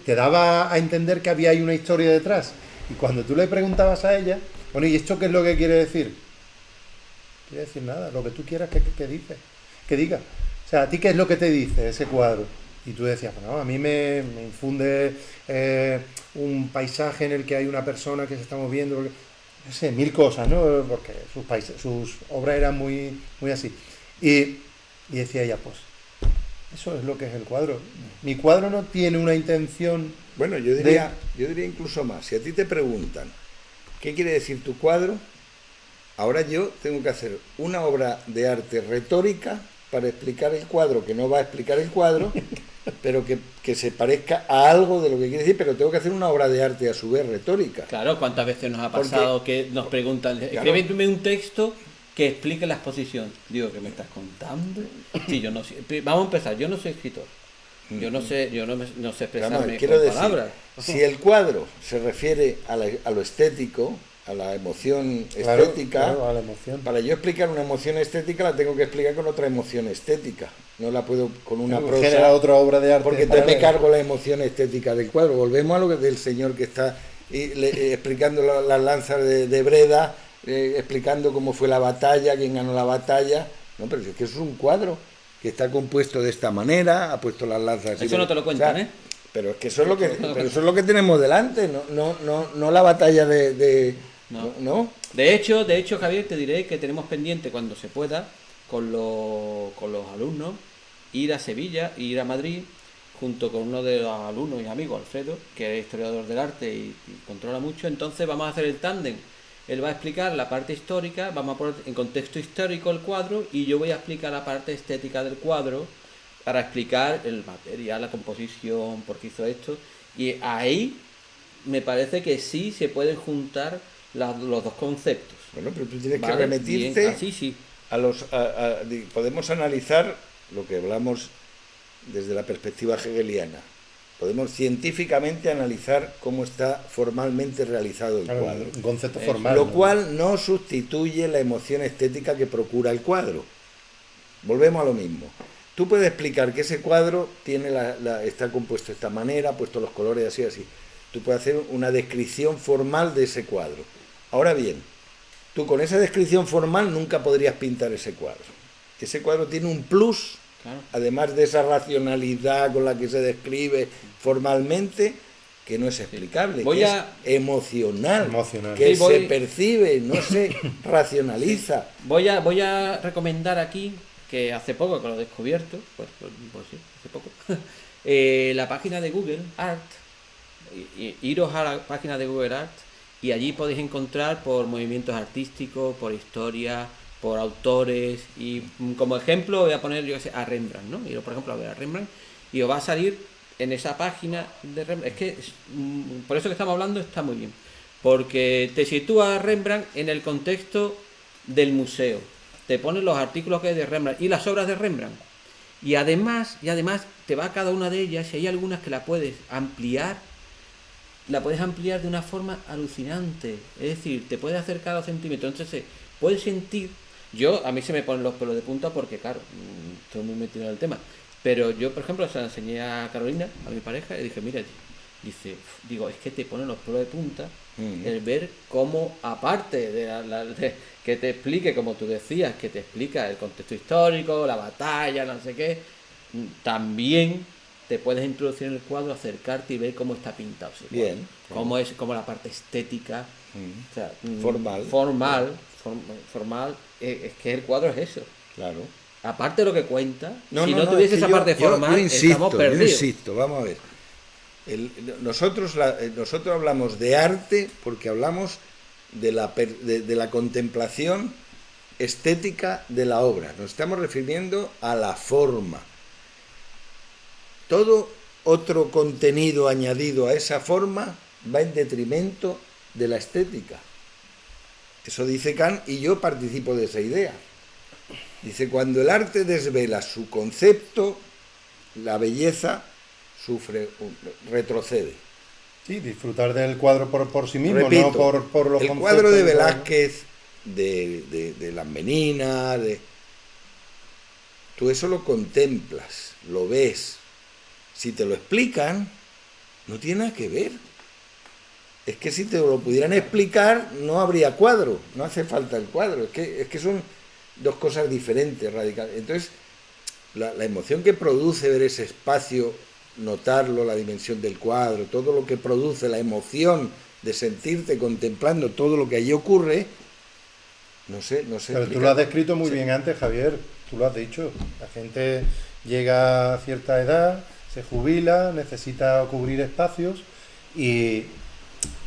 daba a entender que había ahí una historia detrás. Y cuando tú le preguntabas a ella, bueno, ¿y esto qué es lo que quiere decir? No quiere decir nada, lo que tú quieras que diga. O sea, ¿a ti qué es lo que te dice ese cuadro? Y tú decías, bueno, a mí me infunde un paisaje en el que hay una persona que se está moviendo, porque, no sé, mil cosas, ¿no? Porque sus obras eran muy, muy así. Y decía ella, pues, eso es lo que es el cuadro. Mi cuadro no tiene una intención... Bueno, yo diría incluso más. Si a ti te preguntan, ¿qué quiere decir tu cuadro? Ahora yo tengo que hacer una obra de arte retórica para explicar el cuadro, que no va a explicar el cuadro, pero que se parezca a algo de lo que quiere decir, pero tengo que hacer una obra de arte a su vez retórica. Claro, ¿cuántas veces nos ha pasado que nos preguntan, escríbeme un texto que explique la exposición? Digo, ¿qué me estás contando? Sí, yo no sé. Vamos a empezar, yo no soy escritor. Yo no sé expresarme con palabras. Si el cuadro se refiere a lo estético, a la emoción estética, claro, a la emoción. Para yo explicar una emoción estética la tengo que explicar con otra emoción estética. No la puedo con una prosa. Genera otra obra de arte. Porque entonces me cargo la emoción estética del cuadro. Volvemos a lo que del señor que está explicando las lanzas de Breda, explicando cómo fue la batalla, quién ganó la batalla. No, pero es que eso es un cuadro que está compuesto de esta manera, ha puesto las lanzas así. Eso no te lo cuentan, o sea, pero es que eso es lo que tenemos delante, no la batalla ¿no? De hecho, Javier, te diré que tenemos pendiente cuando se pueda con los alumnos ir a Sevilla, ir a Madrid, junto con uno de los alumnos y amigos, Alfredo, que es historiador del arte y controla mucho. Entonces vamos a hacer el tándem. Él va a explicar la parte histórica, vamos a poner en contexto histórico el cuadro y yo voy a explicar la parte estética del cuadro para explicar el material, la composición, por qué hizo esto. Y ahí me parece que sí se pueden juntar los dos conceptos. Bueno, pero tú tienes que remitirte así, sí. Podemos analizar lo que hablamos desde la perspectiva hegeliana. Podemos científicamente analizar cómo está formalmente realizado el cuadro. Un concepto formal. Lo cual no sustituye la emoción estética que procura el cuadro. Volvemos a lo mismo. Tú puedes explicar que ese cuadro está compuesto de esta manera, puesto los colores así. Tú puedes hacer una descripción formal de ese cuadro. Ahora bien, tú con esa descripción formal nunca podrías pintar ese cuadro. Ese cuadro tiene un plus, claro, además de esa racionalidad con la que se describe formalmente, que no es explicable, es emocional, que se percibe, no se racionaliza. Sí. Voy a recomendar aquí, que hace poco que lo he descubierto, pues sí, hace poco, la página de Google Art. Iros a la página de Google Art y allí podéis encontrar por movimientos artísticos, por historia, por autores, y como ejemplo voy a poner a Rembrandt, ¿no? Iros por ejemplo a ver a Rembrandt y os va a salir en esa página de Rembrandt. Es que por eso que estamos hablando está muy bien, porque te sitúa a Rembrandt en el contexto del museo, te ponen los artículos que hay de Rembrandt y las obras de Rembrandt, y además te va a cada una de ellas, y hay algunas que la puedes ampliar de una forma alucinante. Es decir, te puedes acercar a 2 centímetros. Entonces, puedes sentir... A mí se me ponen los pelos de punta porque, claro, estoy muy metido en el tema. Pero yo, por ejemplo, se la enseñé a Carolina, a mi pareja, y dije, mira, es que te ponen los pelos de punta el ver cómo, aparte de que te explique, como tú decías, que te explica el contexto histórico, la batalla, no sé qué, también te puedes introducir en el cuadro, acercarte y ver cómo está pintado ese cuadro. Bien. Cómo la parte estética, o sea, formal, es que el cuadro es eso. Claro. Aparte de lo que cuenta, si no tuviese esa parte formal, estamos perdidos. Yo insisto, vamos a ver. Nosotros hablamos de arte porque hablamos de la contemplación estética de la obra. Nos estamos refiriendo a la forma. Todo otro contenido añadido a esa forma va en detrimento de la estética. Eso dice Kant y yo participo de esa idea. Dice, cuando el arte desvela su concepto, la belleza retrocede. Sí, disfrutar del cuadro por sí mismo, repito, no por los el conceptos. cuadro de Velázquez, de las Meninas, tú eso lo contemplas, lo ves. si te lo explican, no tiene nada que ver. Es que si te lo pudieran explicar, no habría cuadro, no hace falta el cuadro. Es que son dos cosas diferentes, radicales. Entonces, la emoción que produce ver ese espacio, notarlo, la dimensión del cuadro, todo lo que produce, la emoción de sentirte contemplando todo lo que allí ocurre, no sé. Pero tú lo has descrito muy bien antes, Javier, tú lo has dicho. La gente llega a cierta edad, se jubila, necesita cubrir espacios y...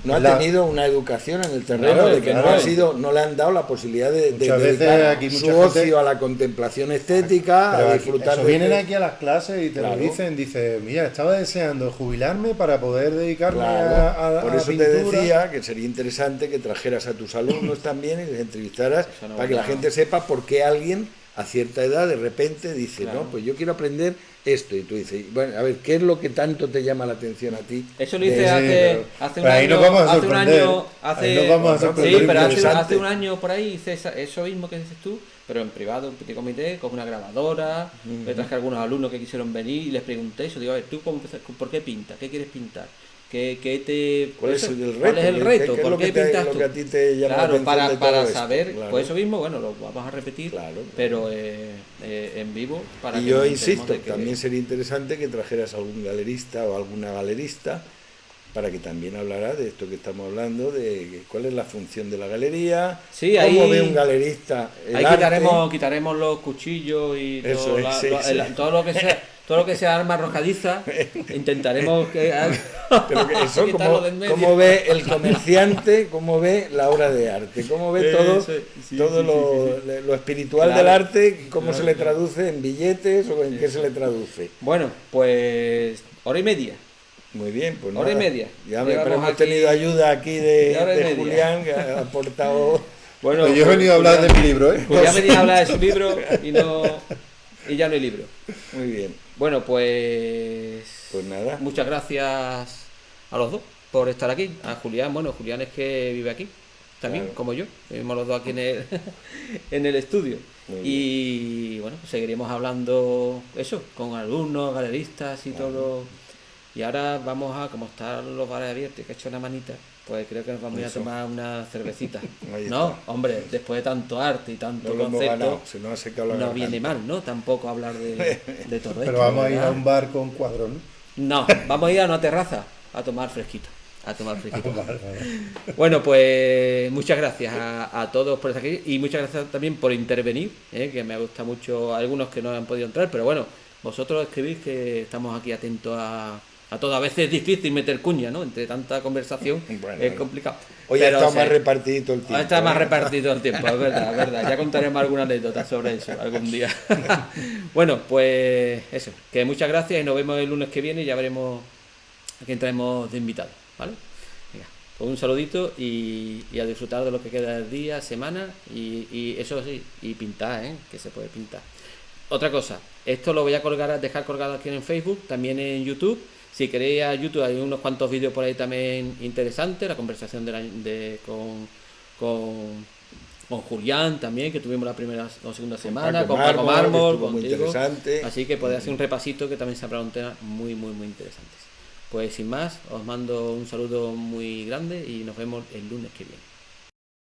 No ha tenido una educación en el terreno, de que no le han dado la posibilidad de dedicar aquí su ocio a la contemplación estética, a disfrutar de... Vienen aquí a las clases y te lo dicen, mira, estaba deseando jubilarme para poder dedicarme a por eso pintura. te decía que sería interesante que trajeras a tus alumnos también y les entrevistaras para que la gente sepa por qué alguien a cierta edad de repente dice, no, pues yo quiero aprender esto, y tú dices, bueno, a ver, ¿qué es lo que tanto te llama la atención a ti? Eso lo hice hace un año por ahí hice eso mismo que dices tú, pero en privado, en petit comité, con una grabadora. Me traje a algunos alumnos que quisieron venir y les pregunté eso, digo, a ver, ¿tú por qué pintas? ¿Qué quieres pintar? ¿Cuál es el reto? ¿Por qué pintas tú? Lo que a ti te llama la atención para esto, saber, claro. Pues eso mismo, bueno, lo vamos a repetir, pero en vivo. Y yo insisto, también sería interesante que trajeras a algún galerista o alguna galerista para que también hablara de esto que estamos hablando, de cuál es la función de la galería, cómo ve un galerista el arte. Quitaremos los cuchillos y eso, todo lo que sea. Todo lo que sea arma arrojadiza, intentaremos que... Pero que eso, cómo ve el comerciante, cómo ve la obra de arte, cómo ve todo lo espiritual del arte, cómo se le traduce en billetes o en qué se le traduce. Bueno, pues 1h30. Muy bien, pues hora y media. Ya hemos tenido ayuda aquí de Julián, que ha aportado... Bueno, yo he venido a hablar de mi libro, ¿eh? Julián venía a hablar de su libro y ya no hay libro. Muy bien. Bueno, pues nada. Muchas gracias a los dos por estar aquí. A Julián, Julián es que vive aquí también, como yo. Vivimos los dos aquí en el estudio. Y bueno, seguiremos hablando eso, con alumnos, galeristas y todo. Y ahora vamos a, como están los bares abiertos, que he hecho una manita, pues creo que nos vamos a tomar una cervecita. ¿No? Hombre, después de tanto arte y tanto concepto, no viene mal, ¿no? Tampoco hablar de todo esto. Pero vamos a ir a un bar con cuadro, ¿no? No, vamos a ir a una terraza a tomar fresquito. Bueno, pues muchas gracias a todos por estar aquí y muchas gracias también por intervenir, que me gusta mucho, algunos que no han podido entrar, pero bueno, vosotros escribís que estamos aquí atentos a todo. A veces es difícil meter cuña, ¿no? Entre tanta conversación es complicado. Hoy está más repartido el tiempo. Está más repartido el tiempo, es verdad. Ya contaremos alguna anécdota sobre eso algún día. Bueno, pues eso, que muchas gracias y nos vemos el lunes que viene y ya veremos a quién traemos de invitado, ¿vale? Venga, pues un saludito y a disfrutar de lo que queda del día, semana y eso sí, y pintar, que se puede pintar. Otra cosa, esto lo voy a dejar colgado aquí en Facebook, también en YouTube. Si queréis a YouTube hay unos cuantos vídeos por ahí también interesantes, la conversación con Julián también, que tuvimos la primera o segunda semana, con Paco Mármol, contigo. Así que podéis hacer un repasito que también se habrá un tema muy interesante. Pues sin más, os mando un saludo muy grande y nos vemos el lunes que viene.